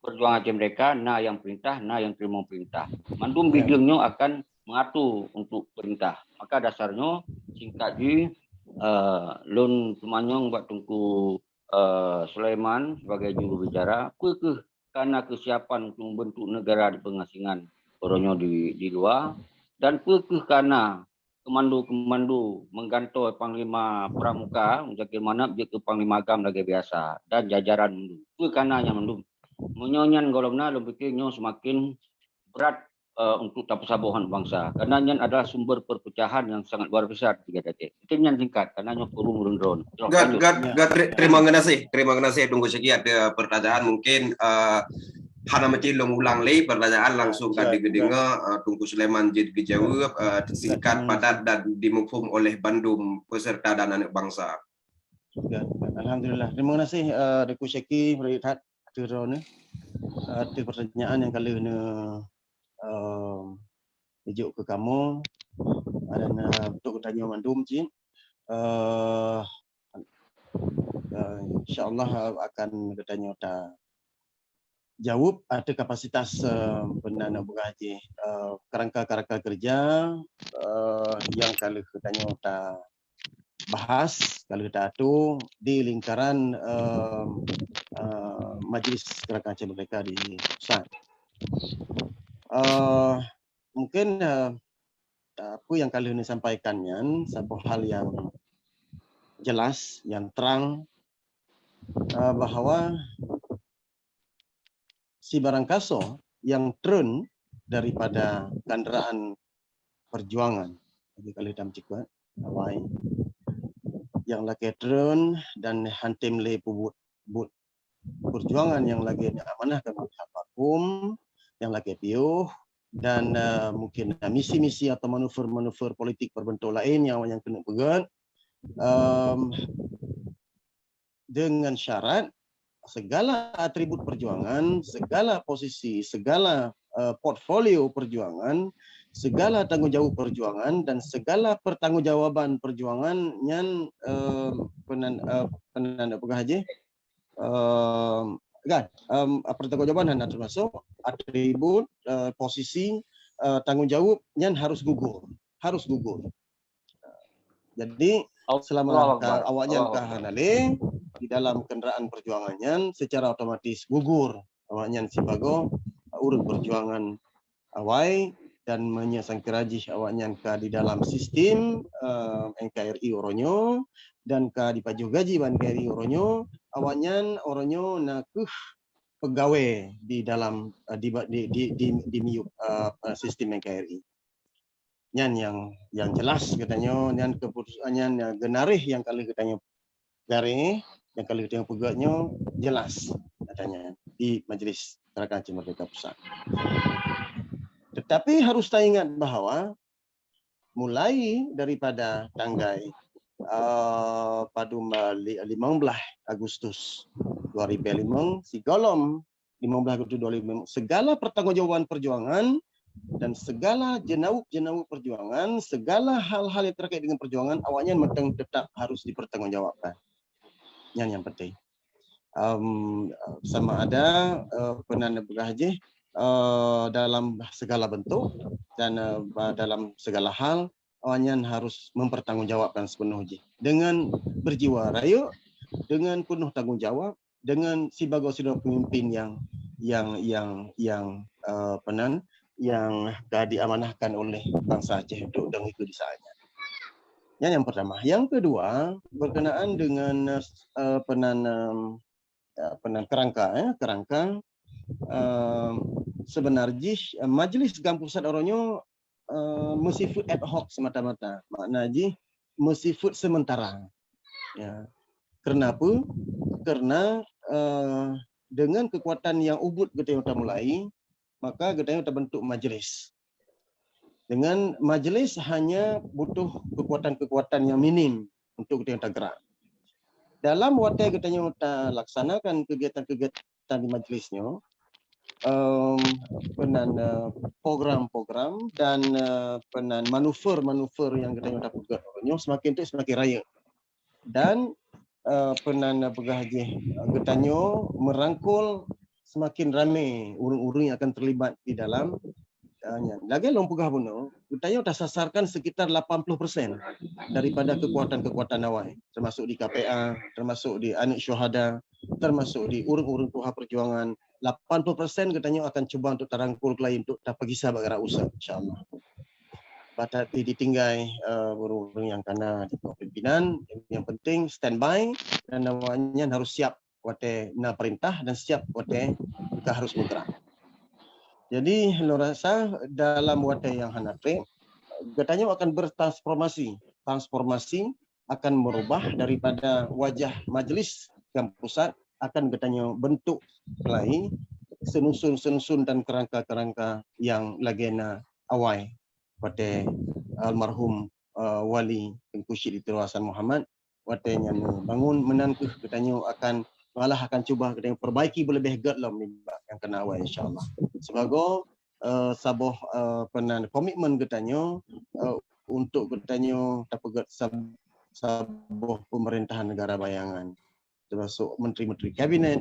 S3: perjuangan Aceh mereka, yang perintah, yang terima perintah. Mandum bidangnya akan mengatur untuk perintah. Maka dasarnya singkat je, lon Tumanyong buat Tunku Sulaiman sebagai juru bicara, karena kesiapan untuk membentuk negara di pengasingan orangnya di luar, dan karena komando-komando menggantoi Panglima Pramuka, bagaimana dia ke Panglima Agam lagi biasa, dan jajaran mendung. Karena yang mendung. Menyonyan golongnya lebihnya semakin berat untuk tapusabuhan bangsa. Karena yang adalah sumber perpecahan yang sangat luar biasa di Aceh. Itu yang singkat, karena yang perlu merundron.
S1: Terima kasih. Tunggu sekian ada pertanyaan mungkin hana macilong ulang lagi pertanyaan langsung kan digedenga Tunku Sulaiman jid dijawab singkat padat dan dimufhum oleh Bandung peserta dan anak bangsa.
S2: Alhamdulillah. Terima kasih Deku Syeki melihat turun ada pertanyaan yang kali ini tunjuk ke kamu dan untuk tanya Mandum Cik. InsyaAllah akan bertanya jawab ada kapasitas penanda bergaji kerangka kerja yang kalau bertanya bahas kalau kita tu di lingkaran majlis kerangka Aceh Merdeka di pusat. Mungkin apa yang kali ini sampaikannya satu hal yang jelas, yang terang bahwa si Barangkaso yang turun daripada kendaraan perjuangan, jadi kali dalam cikgu awai yang lagi turun dan hantim le pubut perjuangan yang lagi diamanahkan oleh hukum yang lagi piuh dan mungkin misi-misi atau manuver-manuver politik berbentuk lain yang kena pegang dengan syarat segala atribut perjuangan, segala posisi, segala portfolio perjuangan, segala tanggungjawab perjuangan dan segala pertanggungjawaban perjuangan yang penanda pegaji pertanggungjawaban dan termasuk atribut posisi tanggungjawab yang harus gugur. Jadi selama awaknya kahanale di dalam kendaraan perjuangannya secara otomatis gugur awaknya sebagai urut perjuangan awai dan menyesangkeraji awaknya di dalam sistem NKRI Oronyo dan di pajuh gaji NKRI Oronyo awaknya Oronyo nakuh pegawai di dalam di miuk sistem NKRI. Yang jelas katanya yang keputusannya yang genarih yang kali katanya garih yang kali katanya pegaknya jelas katanya di Majelis Kerangka Aceh Merdeka Pusat. Tetapi harus kita ingat bahwa mulai daripada tanggal pada 15 Agustus 2005 si golom 15 Agustus 2005 segala pertanggungjawaban perjuangan dan segala jenawab perjuangan, segala hal-hal yang terkait dengan perjuangan awaknya tetap harus dipertanggungjawabkan. Yang penting. Sama ada penanda bergaji dalam segala bentuk dan dalam segala hal awaknya harus mempertanggungjawabkan sepenuhnya dengan berjiwa raya, dengan penuh tanggung jawab, dengan sebagai pemimpin yang diamanahkan oleh bangsa Aceh untuk mengikuti saatnya. Yang pertama. Yang kedua, berkenaan dengan kerangka sebenarnya Majlis Gam Pusat Oronyo mensifat ad hoc semata-mata. Maknanya mensifat sementara. Ya. Kenapa? Karena dengan kekuatan yang ubud kita mulai, maka kita terbentuk majlis. Dengan majlis hanya butuh kekuatan-kekuatan yang minim untuk kita gerak. Dalam waktu kita laksanakan kegiatan-kegiatan di majlisnya, program-program dan manuver-manuver yang kita dapat orangnya semakin tu semakin raya. Dan pegah haji getanyo merangkul semakin ramai urang-urang yang akan terlibat di dalam lagi long pegah buno getanyo dah sasarkan sekitar 80% daripada kekuatan-kekuatan awal, termasuk di KPA, termasuk di anak syuhada, termasuk di urang-urang Tuhan Perjuangan. 80% katanya akan cuba untuk terangkul klien untuk tak pergi sahabat gerak usaha, insyaAllah. Pada ditinggai urang-urang yang kena di bawah pimpinan, yang penting standby dan namanya harus siap wate na perintah dan siap wate kita harus bergerak. Jadi lo rasa dalam wate yang hanape katanya akan bertransformasi. Transformasi akan merubah daripada wajah majlis yang pusat akan katanya bentuk lain senusun-senusun dan kerangka-kerangka yang lagena awal pada almarhum wali Tengku Syed Dr. Hasan Muhammad watenya bangun menangkuh katanya malah akan cuba katanya perbaiki lebih gelap yang kena awal insyaallah. Sebagai sabuh komitmen katanya untuk katanya dapat sabuh pemerintahan negara bayangan, termasuk menteri-menteri kabinet,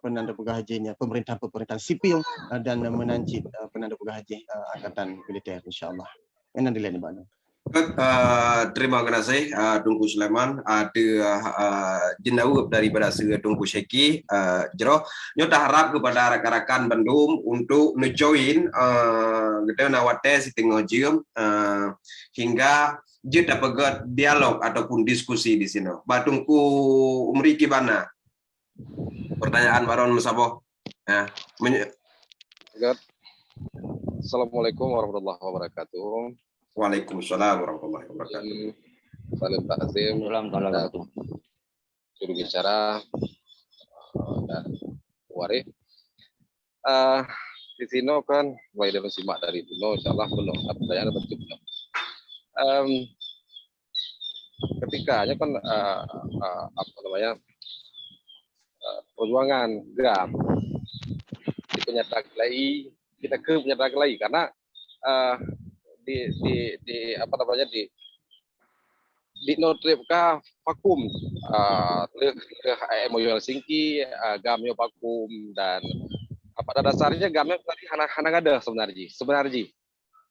S2: penanda pegah hajinya, pemerintahan sipil dan menancit penanda pegah haji angkatan militer insyaallah. Ini dilihat di mana.
S1: Terima kasih Tunku Sulaiman. Ada jenawab daripada Tunku Syeki. Jero, nyota harap kepada rakan-rakan Bandung untuk ngejoin kita nawate si tengah jam hingga kita dapat dialog ataupun diskusi di sini. Batungku umri kibana? Pertanyaan Baron Musabo.
S4: Assalamualaikum warahmatullahi wabarakatuh.
S1: Waalaikumsalam warahmatullahi wabarakatuh.
S4: Salam takzim. Juru bicara dan waris. Di sini kan mulai dari simak dari dulu, insyaallah belum pertanyaan dapat cukup. Ketikanya kan apa namanya perjuangan GAM di penyatakan lagi kita ke penyatakan lagi karena di apa namanya di notripka vakum ke MOU Helsinki GAM-nya vakum dan pada dasarnya GAM-nya tadi hana gada sebenarnya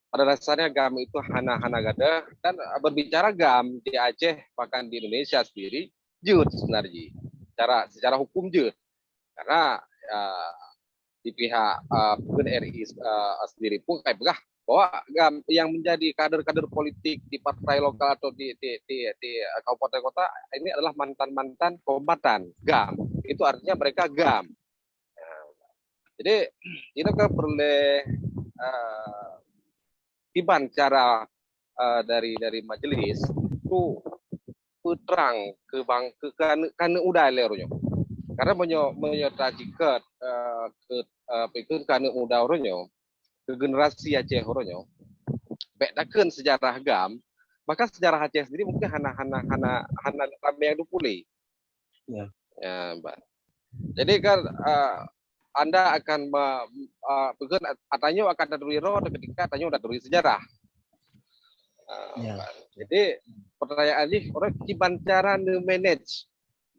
S4: pada dasarnya GAM itu hana gada dan berbicara GAM di Aceh bahkan di Indonesia sendiri jut sebenarnya secara hukum jut karena di pihak RI sendiri pun kayak begah bahwa yang menjadi kader-kader politik di partai lokal atau di kabupaten kota ini adalah mantan kombatan GAM. Itu artinya mereka GAM. Jadi ini kan perlu tiban cara dari majelis itu putrang karena udah lernya. Karena menyotajikan pikir karena udah orangnya ke generasi Aceh horonyo bedakan sejarah GAM maka sejarah Aceh sendiri mungkin hana ramai yang dupuli ya Mbak. Jadi kan Anda akan bukan atanya akan ada wiro ketika atanya udah dari sejarah jadi pertanyaannya orang kiban cara manage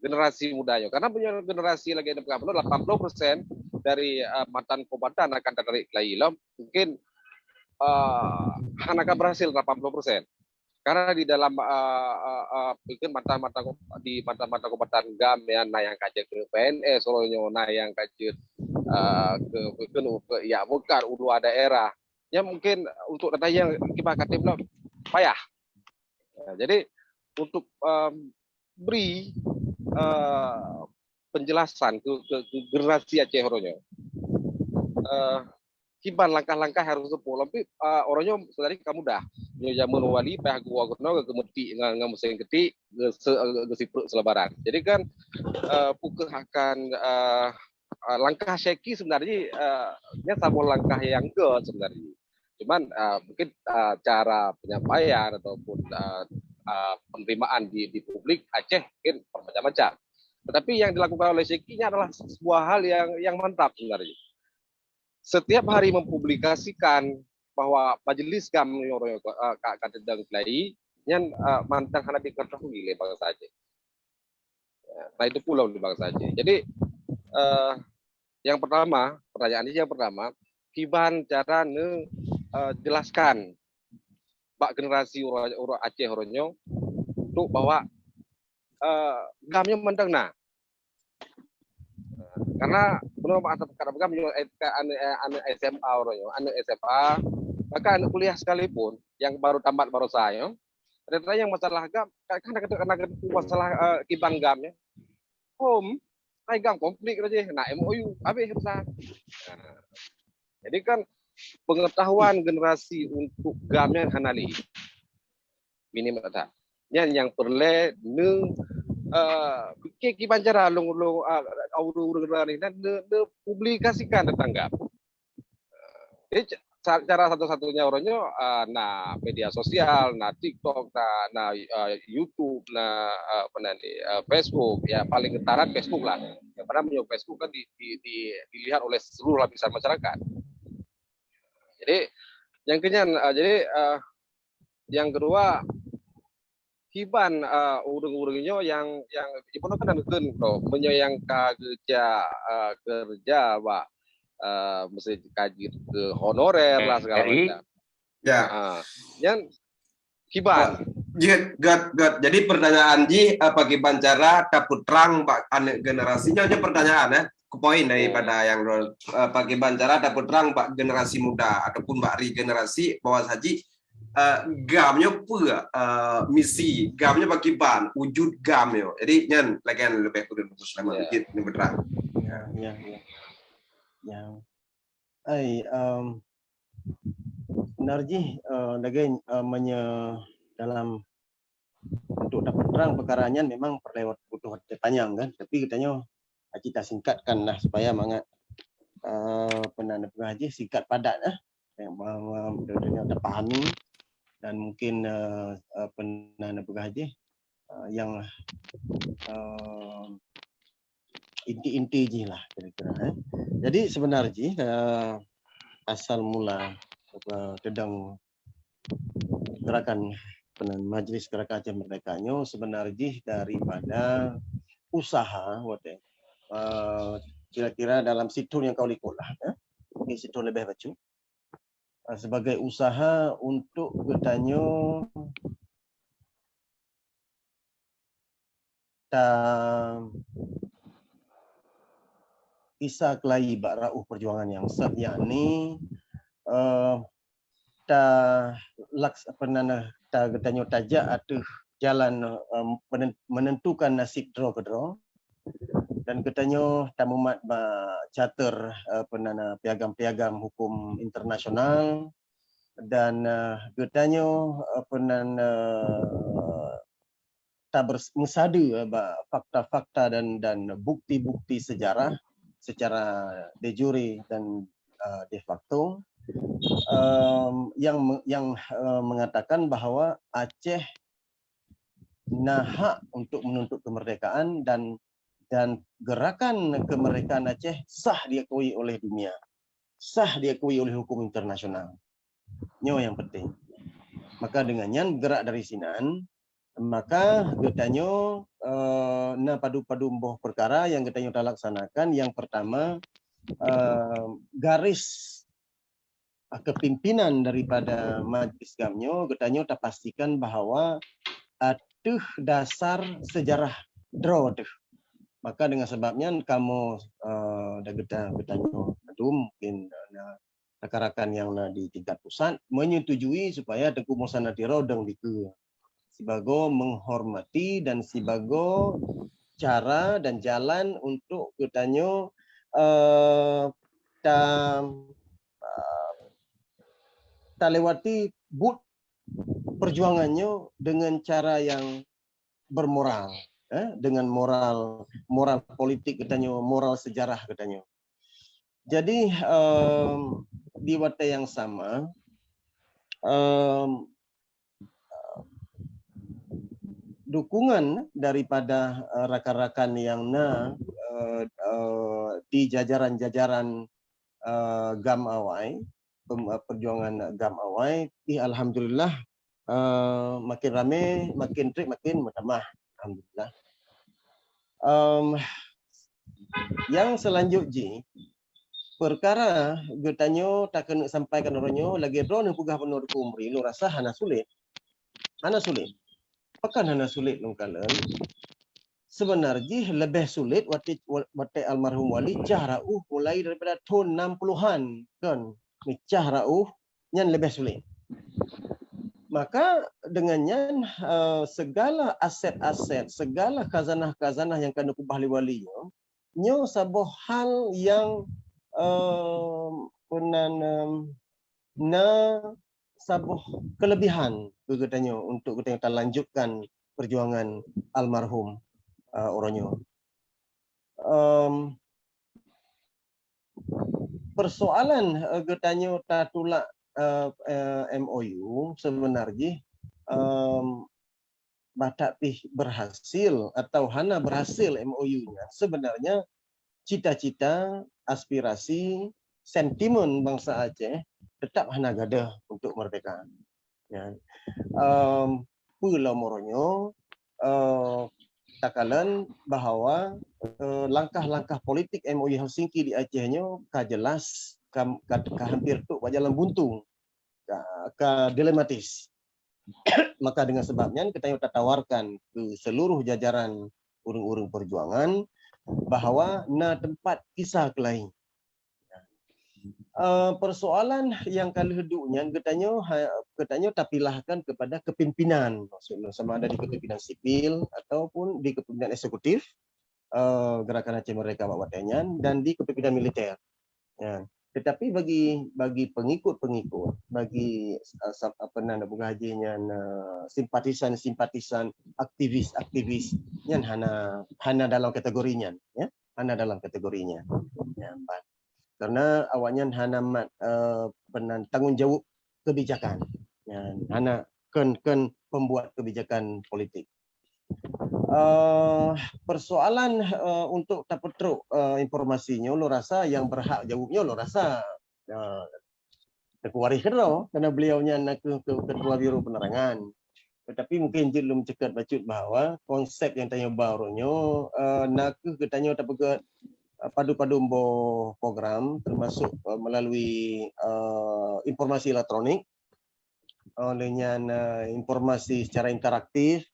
S4: generasi mudanya karena punya generasi lagi ada 80% dari mantan kombatan akan dari Lailam mungkin Hanaka berhasil 80% karena di dalam mungkin mantan kombatan GAM ya yang kajet ke PNS Solonya yang kajet ke ya bukan U2 daerah ya mungkin untuk data yang kita katip payah jadi untuk beri penjelasan ke generasi Aceh orangnya kiban langkah-langkah harus sepuluh tapi orangnya sebenarnya kamu dah zaman wali pihak gua kuno ke meti nggak musim ketik gesipuk selebaran jadi kan pukul akan langkah Syeki sebenarnya ini satu langkah yang good sebenarnya cuman mungkin cara penyampaian ataupun penerimaan di publik Aceh mungkin macam-macam. Tetapi yang dilakukan oleh Syeki adalah sebuah hal yang mantap sebenarnya. setiap hari mempublikasikan bahwa majelis GAM kata tentang play yang mantan hana diketahui oleh bangsa Aceh. Nah itu pulau di bangsa Aceh. Jadi yang pertama, pertanyaan ini yang pertama, kiban cara jelaskan bak generasi orang Aceh Horonyo untuk bahwa gamnya mendeng nah. Karena belum ada kata gam anu SMA Horonyo, anu SMA, maka anu kuliah sekalipun yang baru tamat baru saya, ternyata yang masalah gam karena masalah kiban gamnya, naik gam konflik aja, nah MOU, habis rusak. Nah, jadi kan pengetahuan generasi untuk gamnya hanali minimal tak. Yang perlu fikir kibancara long ni dan publikasikan tentang gam. Jadi cara satu-satunya orangnya na media sosial, na TikTok, na YouTube, na Facebook, ya paling getaran Facebook lah. Yang pernah menyebut Facebook kan dilihat oleh seluruh lapisan masyarakat. Jadi yang yang kedua hiban urung-urungnya yang ibu kan neken bro menyayangkan kerja pak mesti kaji ke honorer lah segala macam.
S1: Ya.
S4: Yang hiban.
S1: Jadi pertanyaan apa kiban cara dapur terang pak anak generasinya aja pertanyaan ya. Ke poin daripada yang pakai bancara dapur terang pak generasi muda ataupun pak regenerasi bahwa saji gamnya pula misi gamnya bagi ban wujud gamnya jadi nyan lagi yang lebih kudu selama dikit ini beneran
S2: Narji lagi dalam untuk dapat terang perkaranya memang perlewat butuh panjang kan, tapi katanya kita singkatkan lah supaya mangat penanda pengaji singkat padat lah yang mudah-mudahan terpahami dan mungkin penanda pengaji yang inti-inti je lah kira-kira. Jadi sebenarnya asal mula tentang gerakan Majlis Gerakan Aceh Merdekanya sebenarnya daripada usaha kira-kira dalam situ yang kau ikut lah ya. Mungkin situ lebih baca sebagai usaha untuk bertanya kisah kelai bak rauh perjuangan yang set yakni bertanya tajak atau jalan menentukan nasib draw ke draw dan katanya tamumat charter piagam-piagam hukum internasional dan katanya bersadu fakta-fakta dan bukti-bukti sejarah secara de jure dan de facto yang mengatakan bahwa Aceh hak untuk menuntut kemerdekaan dan gerakan kemerdekaan Aceh sah diakui oleh dunia, sah diakui oleh hukum internasional. Ini yang penting. Maka dengannya gerak dari sinan, maka katanya padu-padu mboh perkara yang katanya kita laksanakan. Yang pertama garis kepimpinan daripada Majlis Gamnya katanya kita pastikan bahwa atuh dasar sejarah draw tuh. Maka dengan sebabnya kamu kita bertanya itu mungkin rakan-rakan yang di tingkat pusat menyetujui supaya Tengku Mosana Tiro dan diku sebagai menghormati dan sebagai cara dan jalan untuk bertanya tak lewati perjuangannya dengan cara yang bermoral. Dengan moral politik katanya, moral sejarah katanya. Jadi di waktu yang sama dukungan daripada rakan-rakan yang di jajaran-jajaran GAM awai, perjuangan GAM awai, alhamdulillah makin rame, makin trik, makin bertambah. Alhamdulillah. Yang selanjutnya, perkara getanyo tak kena sampaikan orangnya lagi drone yang pugah penuh kumri, lu rasa hana sulit. Hana sulit. Pekan hana sulit lu kalian. Sebenarnya lebih sulit waktu almarhum wali cah rauh mulai daripada tahun 60-an kan. Ni cah rauh yang lebih sulit. Maka dengannya segala aset-aset, segala khazanah-khazanah yang kena kubah walinya, nyo sebuah hal yang na sebuah kelebihan katanya untuk kita lanjutkan perjuangan almarhum orangnya. Persoalan katanya tak tulak MOU sebenarnya batak pih berhasil atau hana berhasil MOU-nya sebenarnya cita-cita, aspirasi, sentimen bangsa Aceh tetap hana gadah untuk merdeka. Ya. Pulau Moronyo takalan bahawa langkah-langkah politik MOU Helsinki di Acehnya jelas hampir tu jalan buntu, dilematis. Maka dengan sebabnya kita tawarkan ke seluruh jajaran urung-urung perjuangan bahawa na tempat kisah kelain. Persoalan yang kali heduknya katanya tapilahkan kepada kepimpinan, maksudnya sama ada di kepimpinan sipil ataupun di kepimpinan eksekutif Gerakan Aceh Merdeka Bawatenyan dan di kepimpinan militer. Ya. Tetapi bagi pengikut-pengikut, bagi apa nama hajinya simpatisan-simpatisan, aktivis-aktivis yang hana dalam kategorinya, ya, hana dalam kategorinya. Ya, karena awaknya hana tanggungjawab kebijakan, ya, hana ken pembuat kebijakan politik. Persoalan untuk tak petruk informasinya, lo rasa yang berhak jawabnya lo rasa terkuari kerana beliaunya nak ke ketua biro penerangan. Tetapi mungkin je belum cekat bacut bahawa konsep yang tanya barunya nak ke tanya tak pegat padu-padu program termasuk melalui informasi elektronik, olehnya informasi secara interaktif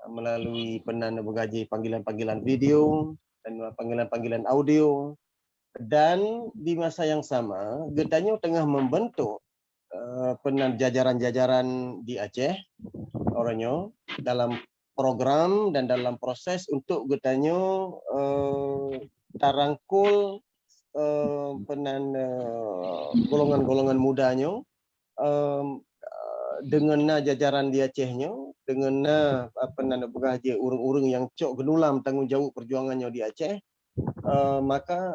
S2: melalui bergaji panggilan-panggilan video dan panggilan-panggilan audio, dan di masa yang sama getanya tengah membentuk jajaran-jajaran di Aceh orangnya dalam program dan dalam proses untuk getanya tarangkul golongan-golongan mudanya dengan jajaran di Acehnya, dengan bergaji urung-urung yang cok genulam tanggungjawab perjuangannya di Aceh, maka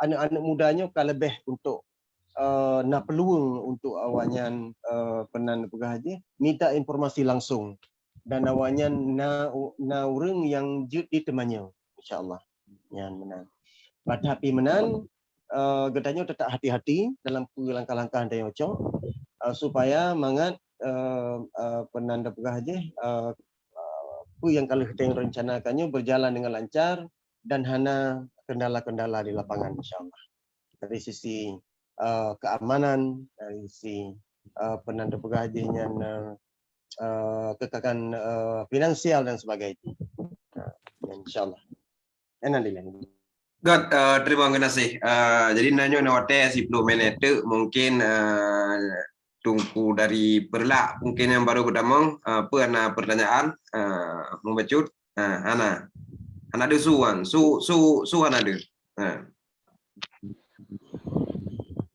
S2: anak-anak mudanya kan lebih untuk nak peluang untuk awaknya bergaji minta informasi langsung dan awaknya na urung yang jut di temannya, insya-Allah. Yang menang. Tapi menan getanya tetap hati-hati dalam langkah-langkah yang cok supaya mangat penanda bergaji yang kalau kita rencanakannya berjalan dengan lancar dan hana kendala-kendala di lapangan, insya-Allah. Dari sisi keamanan, dari sisi penanda bergajinya, kekakan finansial dan sebagainya. Insya-Allah.
S1: God, terima kasih. Jadi nanya nawate 10 menit mungkin tunggu dari perlak mungkin yang baru kedamang apa ana pertanyaan membacut ana ada suan su ana ada.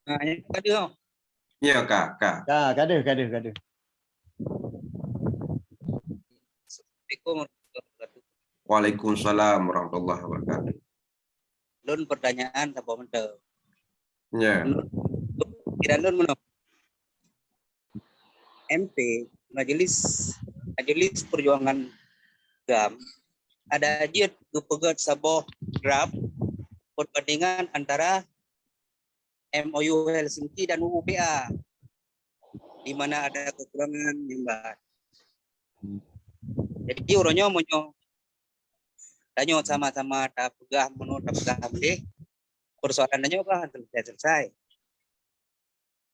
S3: Yang ada.
S1: Ya kak.
S2: Gaduh.
S1: Waalaikumsalam warahmatullahi wabarakatuh.
S5: Lun pertanyaan apa menteu?
S1: Ya.
S5: Kira lun menang. MP Majelis Perjuangan GAM ada aja kepegat saboh draft perbandingan antara MOU Helsinki dan UUPA, di mana ada kekurangan Mbak. Jadi uronyo monyo danyo sama-sama tak pegah meno tak pegah boleh persoalan danyo kan selesai.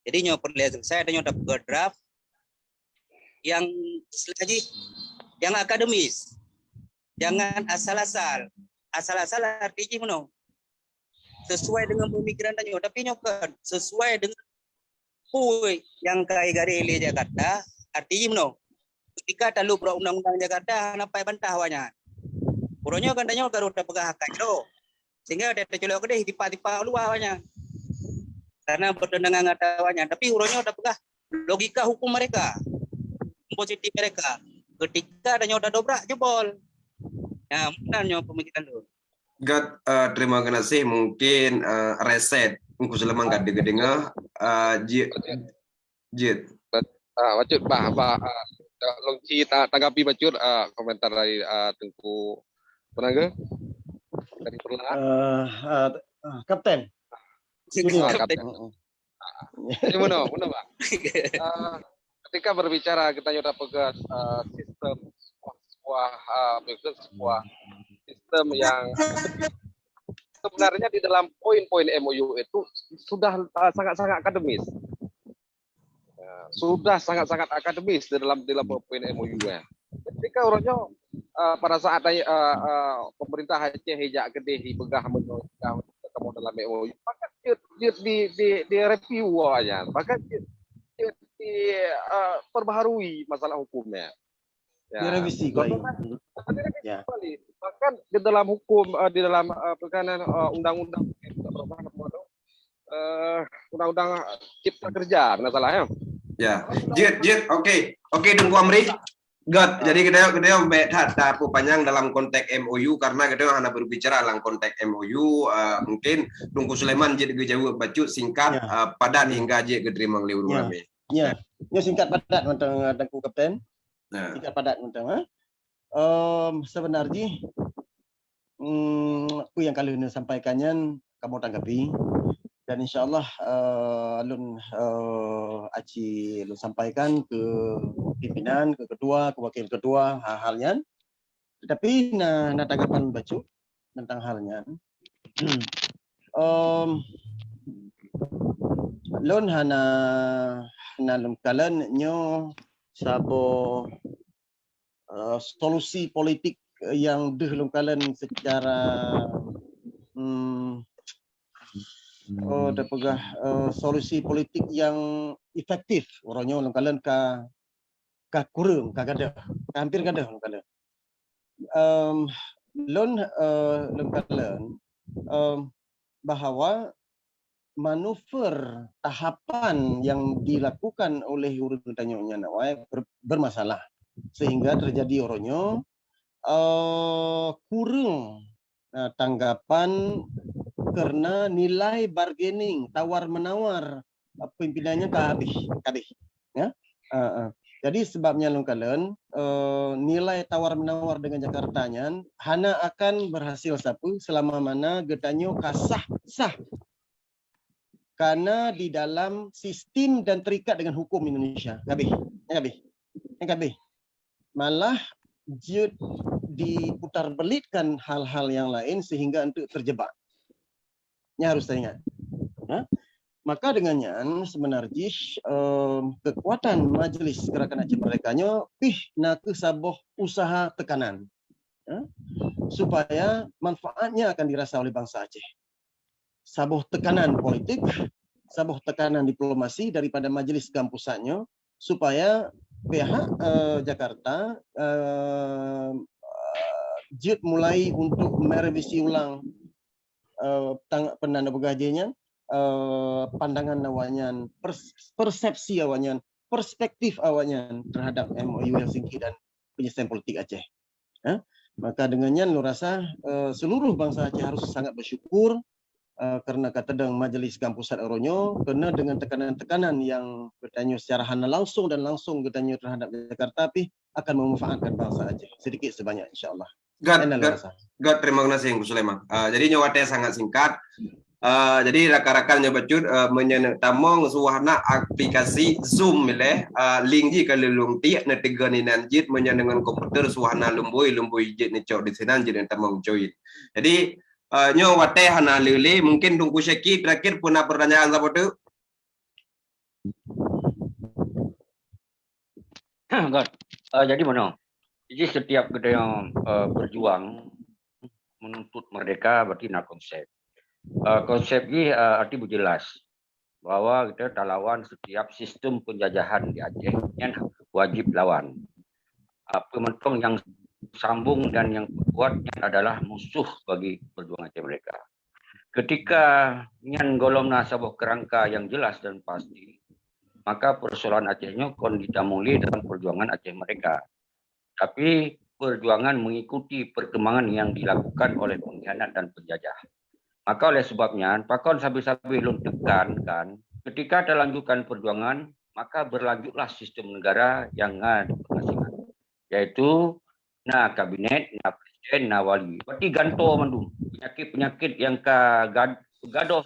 S5: Jadi nyo perlu selesai danyo tak pegah draft yang lagi yang akademis. Jangan asal-asal. Asal-asal artinya meno sesuai dengan pemikiran danyo, tapi nyo kan sesuai dengan yang kai gari Jakarta artinya meno ketika talu undang-undang Jakarta napai bantah awanya. Uronyo kan danyo garu da pegah hak do. Sehingga ada tercolok deh tipa-tipa luar awanya. Karena bertentangan awanya, tapi uronyo da pegah logika hukum mereka. Positif mereka. Ketika danyo da dobrak jebol. Nah, munanyo pemikiran lu.
S1: God, terima kasih. Mungkin reset engkau selama nggak dengar jit.
S4: Bacut Longci tanggapi bacut komentar dari Tengku Penaga dari Perlahan.
S2: Kapten.
S4: Kapten. Ini mana Bang? Ketika berbicara kita sudah pegang sistem sebuah sistem yang sebenarnya di dalam poin-poin MOU itu sudah sangat-sangat akademis. Sudah sangat-sangat akademis di dalam poin MOU-nya. Ketika orangnya pada saat pemerintah Aceh hejak kedehi begah kamu dalam MOU, maka di review aja, maka perbaharui masalah hukumnya. Ya.
S2: Direvisi kembali. Ya.
S4: Bahkan di dalam hukum di dalam perkanan undang-undang undang-undang cipta kerja, nggak salah ya.
S1: Ya, Jit, oke, tunggu Amri. God, jadi kita tak panjang dalam konteks MOU karena kita hanya berbicara dalam konteks MOU. Mungkin tunggu Sulaiman jadi jauh bacu singkat padat hingga je kediri mangliur kami.
S2: Ya, singkat padat tentang Kapten. Singkat padat tentang. Sebenarnya aku yang kali ini sampaikannya kamu tanggapi. Dan insyaallah alun aci lu sampaikan ke pimpinan, ke ketua, ke wakil ketua halnya. Tetapi na tanggapan bacu tentang halnya. Lun hana lun kalan nyo sabo solusi politik yang lun kalan secara ada pegah solusi politik yang efektif orangnya orang kalian ka kurang ka hampir kada orang kalian lon kalian bahwa manuver tahapan yang dilakukan oleh urut tanya nawai bermasalah sehingga terjadi orangnya kurang tanggapan karena nilai bargaining tawar-menawar pimpinannya kabeh ya. Jadi sebabnya longkalen nilai tawar-menawar dengan Jakartanya hanya akan berhasil sapu selama mana getanyo sah karena di dalam sistem dan terikat dengan hukum Indonesia kabeh malah diputar belitkan hal-hal yang lain sehingga untuk terjebak. Harus teringat. Maka dengannya sebenarnya kekuatan Majelis Gerakan Aceh Merdekanya nak saboh usaha tekanan supaya manfaatnya akan dirasa oleh bangsa Aceh. Saboh tekanan politik, saboh tekanan diplomasi daripada Majelis Kampusnya supaya pihak Jakarta mulai untuk merevisi ulang penanda begajinya, pandangan awalnya, persepsi awalnya, perspektif awalnya terhadap MOU Helsinki dan penyelesaian politik Aceh. Maka dengannya lu rasa seluruh bangsa Aceh harus sangat bersyukur karena katedang Majelis Kampusat Oronyo karena dengan tekanan-tekanan yang bertanya secara hana langsung dan langsung bertanya terhadap Jakarta tapi akan memanfaatkan bangsa Aceh sedikit sebanyak insyaallah.
S1: God, terima kasih Sulaiman. Jadi nyawatnya sangat singkat. Jadi rakan-rakan nyoba cut menyenang tamong suahna aplikasi Zoom mileh link ji kalau lung tiak na tiga ni nanjit menyenangan komputer suahna lumbui jit ni cok di sinan jadi tamong join. Jadi nyo wate hana lele mungkin tunggu Syeki terakhir pun ada pertanyaan apa tu?
S3: Jadi mana? Jadi setiap kita yang berjuang menuntut merdeka berarti nak konsep. Konsep ini arti berjelas bahwa kita tak lawan setiap sistem penjajahan di Aceh yang wajib lawan. Pementong yang sambung dan yang kuat adalah musuh bagi perjuangan Aceh mereka. Ketika nyan golongna sebuah kerangka yang jelas dan pasti, maka persoalan Acehnya kon ditamuli dalam perjuangan Aceh mereka. Tapi perjuangan mengikuti perkembangan yang dilakukan oleh pengkhianat dan penjajah. Maka oleh sebabnya, pakon sabi-sabi belum tekankan, ketika terlanjutkan perjuangan, maka berlanjutlah sistem negara yang ada pengasingan. Yaitu, kabinet, presiden, wali. Berarti ganto mandum. Penyakit-penyakit yang gadoh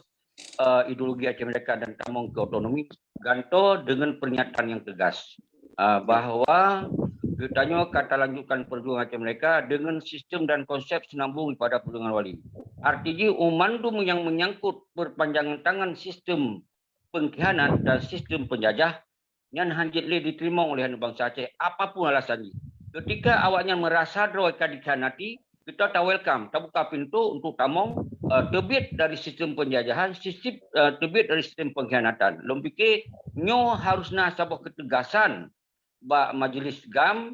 S3: ideologi Aceh Merdeka dan tamong ke otonomi, ganto dengan pernyataan yang tegas. Bahwa katanya kata lanjutkan perjuangan Aceh Merdeka dengan sistem dan konsep senambung pada perjuangan wali. Artinya umandum yang menyangkut perpanjangan tangan sistem pengkhianat dan sistem penjajah yang hanjitlah diterima oleh anak bangsa Aceh apapun alasannya. Ketika awaknya merasa droika dikhianati, kita tak welcome, tak buka pintu untuk tamong terbit dari sistem penjajahan, sistem terbit dari sistem pengkhianatan. Lom fikir nyo harusnya sebuah ketegasan Majlis GAM,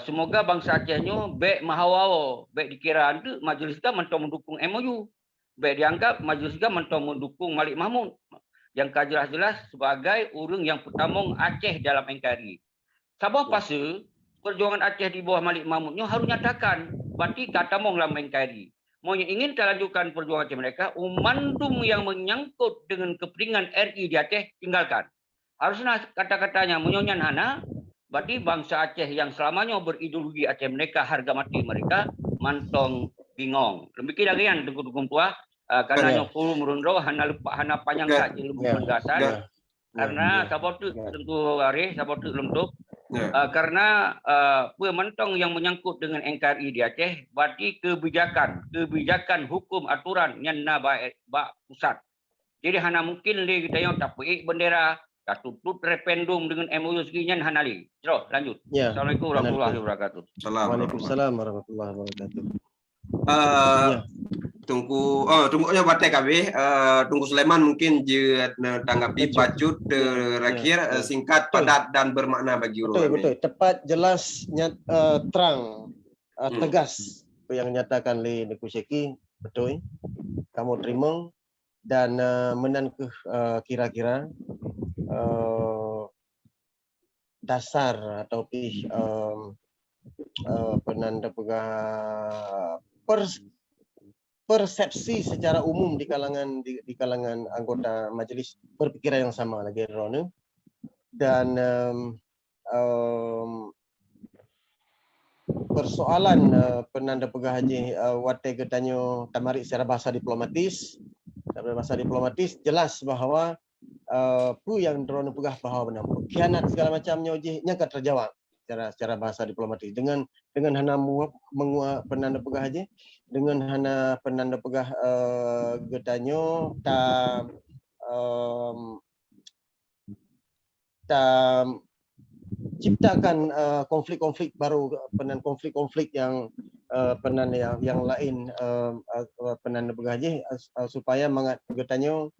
S3: semoga bangsa Acehnya baik mahawao, baik dikira itu Majlis GAM mentang mendukung MOU, baik dianggap Majlis GAM mentang mendukung Malik Mahmud yang jelas-jelas sebagai orang yang pertama Aceh dalam NKRI. Sabah pasal perjuangan Aceh di bawah Malik Mahmudnya harus nyatakan, berarti kata mong dalam NKRI. Mau ingin terlanjutkan perjuangan Aceh mereka, umandum yang menyangkut dengan kepentingan RI di Aceh tinggalkan. Harusnya kata-katanya menyonyan hana, berarti bangsa Aceh yang selamanya berideologi Aceh mereka, harga mati mereka, mantong bingong. Lebih lagi yang dukung tua, karena nyokul merundro, hana panjang tak jadi penegasan. Karena sabot tu tentu hari, sabot tu lentuk. Karena pementong yang menyangkut dengan NKRI di Aceh, berarti kebijakan hukum aturan yang pusat. Jadi hana mungkin le kita yang tak peik bendera, tak tutup referendum dengan MOU sekian hanali. Terus lanjut.
S2: Ya.
S3: Assalamualaikum warahmatullahi wabarakatuh.
S2: Waalaikumsalam warahmatullahi wabarakatuh.
S1: Tunggunya batai kami. Tunggu Sulaiman mungkin je tanggapi bacut terakhir singkat, padat dan bermakna bagi orang.
S2: Betul. Tepat, jelas, terang, tegas yang nyatakan oleh Niku Syeki. Betul. Kamu terima dan menan ke kira-kira dasar atau penanda pegah persepsi secara umum di kalangan anggota majelis berpikiran yang sama lagi Rona, dan persoalan penanda pegah haji wate getanyo tamarik secara bahasa diplomatis jelas bahawa pu yang Rona pegah bahawa benar khianat segala macamnya nya kan terjawab secara bahasa diplomatis dengan hana penanda pegah haji, dengan hana penanda pegah getanyo ta ciptakan konflik-konflik baru, konflik-konflik yang yang lain penanda pegah haji supaya mangat getanyo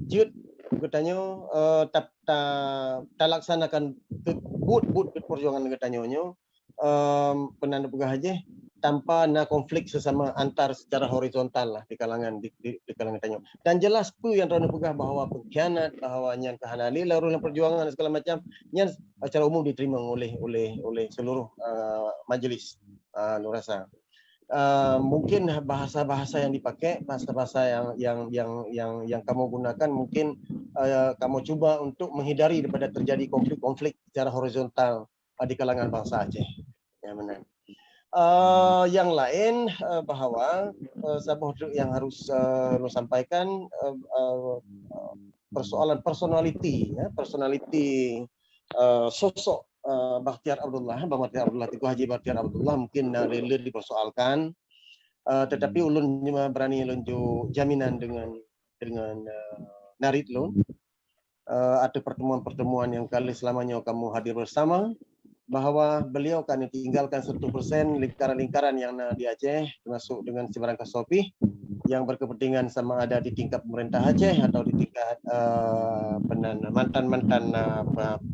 S2: jut getanyo tak laksanakan but perjuangan getanyo penanda pegah haji tanpa na konflik sesama antar secara horizontal lah di kalangan tanyo. Dan jelas pu yang Rona pegah bahawa pengkhianat, bahawa nyan kehanali lalu perjuangan segala macam nyan secara umum diterima oleh seluruh majelis Nurasa. Mungkin bahasa-bahasa yang dipakai, bahasa-bahasa yang kamu gunakan mungkin kamu coba untuk menghindari daripada terjadi konflik-konflik secara horizontal di kalangan bangsa Aceh. Ya benar. Yang lain bahwa sebuah yang harus lo sampaikan persoalan personality, ya, personality sosok Bakhtiar Abdullah, Bang Bakhtiar Abdullah, Tengku Haji Bakhtiar Abdullah mungkin rela dipersoalkan, tetapi ulun berani lunjuk jaminan dengan Narid lo. Ada pertemuan-pertemuan yang kali selamanya kamu hadir bersama, bahwa beliau akan tinggalkan 100% lingkaran-lingkaran yang di Aceh, termasuk dengan sebarang kasopi yang berkepentingan sama ada di tingkat pemerintah Aceh atau di tingkat mantan-mantan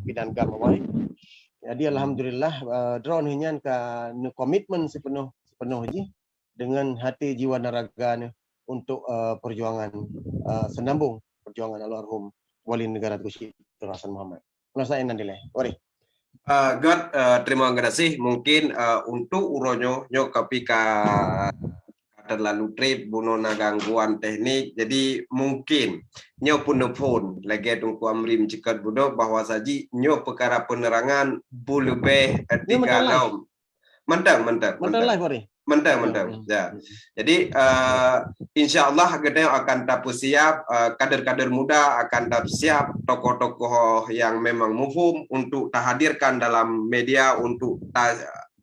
S2: pimpinan gamawai. Jadi alhamdulillah drone hinyan ka komitmen sepenuh je dengan hati jiwa dan raga untuk perjuangan senambung perjuangan almarhum Wali Negara Tengku Dr. Hasan Muhammad. Saya nandile. Wari.
S1: God, terima kasih. Mungkin untuk uronyo kapika terlalu trip bunona gangguan teknik, jadi mungkin nyo pun lagi tungku amri mencekat budo bahwa saji nyo perkara penerangan lebih 3 tahun. Mantap.
S2: Live, Wari.
S1: Mantap. Ya. Jadi insya Allah kita akan dapat siap, kader-kader muda akan dapat siap, tokoh-tokoh yang memang mufhum untuk hadirkan dalam media untuk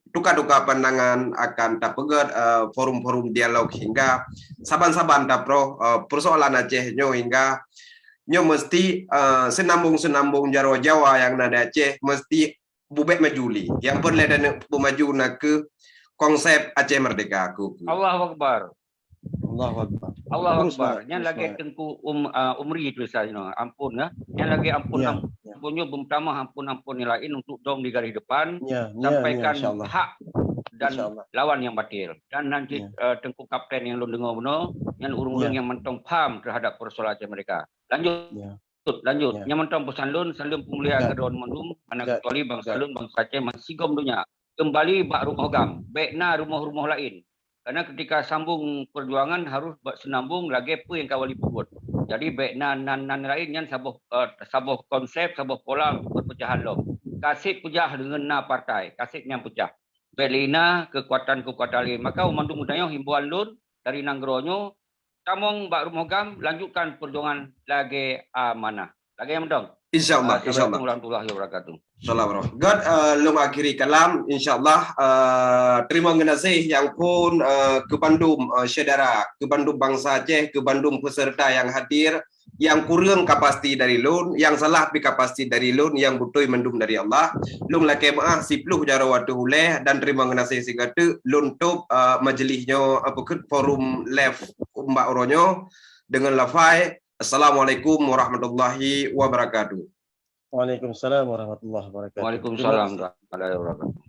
S1: duka-duka pandangan akan dapat forum-forum dialog hingga saban-saban tapro persoalan Aceh nyo hingga nyo mesti senambung jaro Jawa yang nada Aceh mesti bubek majuli yang perlu dan maju nak ke konsep Aceh Merdeka aku.
S3: Allahu Akbar.
S2: Allahu
S3: Akbar. Yang lagi Tengku Umri itu saya ampun ya. Yang lagi ampunnya pertama ampun yang lain untuk dong di garis depan sampaikan hak dan lawan yang batil. Dan nanti Tengku Kapten yang lu dengar benar yang urung-urung yang mentong paham terhadap persoalan Aceh Merdeka. Lanjut. Yang mentong pesan lun pemulia kedon mandum anak kecuali bangsa lun bangsa Aceh masih gom dunia. Kembali bak rumah gam, baikna rumah-rumah lain. Karena ketika sambung perjuangan harus senambung lagi apa yang kawali puput. Jadi baikna nan lain yang sabuh konsep, sabuh pola perpecahan lo. Kasih pecah dengan partai, kasih yang pecah. Belina kekuatan-kekuatan lain. Maka umandu mudanya himbauan lun dari Nanggronyo, kamong bak rumah gam lanjutkan perjuangan lagi amanah. Lagi yang mendong.
S1: Insyaallah.
S3: Assalamualaikum warahmatullahi wabarakatuh.
S1: Assalamualaikum. God, long akhiri kalam. Insyaallah. Terima kasih yang pun ke Bandung saudara, ke Bandung bangsa Aceh, ke Bandung peserta yang hadir, yang kurang kapasiti dari lun, yang salah pi kapasiti dari lun, yang butuh mendung dari Allah. Lung laki maah 10 jara waktu huleh dan terima kasih sigatu lun top majelisnya forum live Mbak Oronyo dengan lafai. Assalamualaikum warahmatullahi wabarakatuh.
S2: Waalaikumsalam warahmatullahi wabarakatuh.
S3: Waalaikumsalam warahmatullahi wabarakatuh.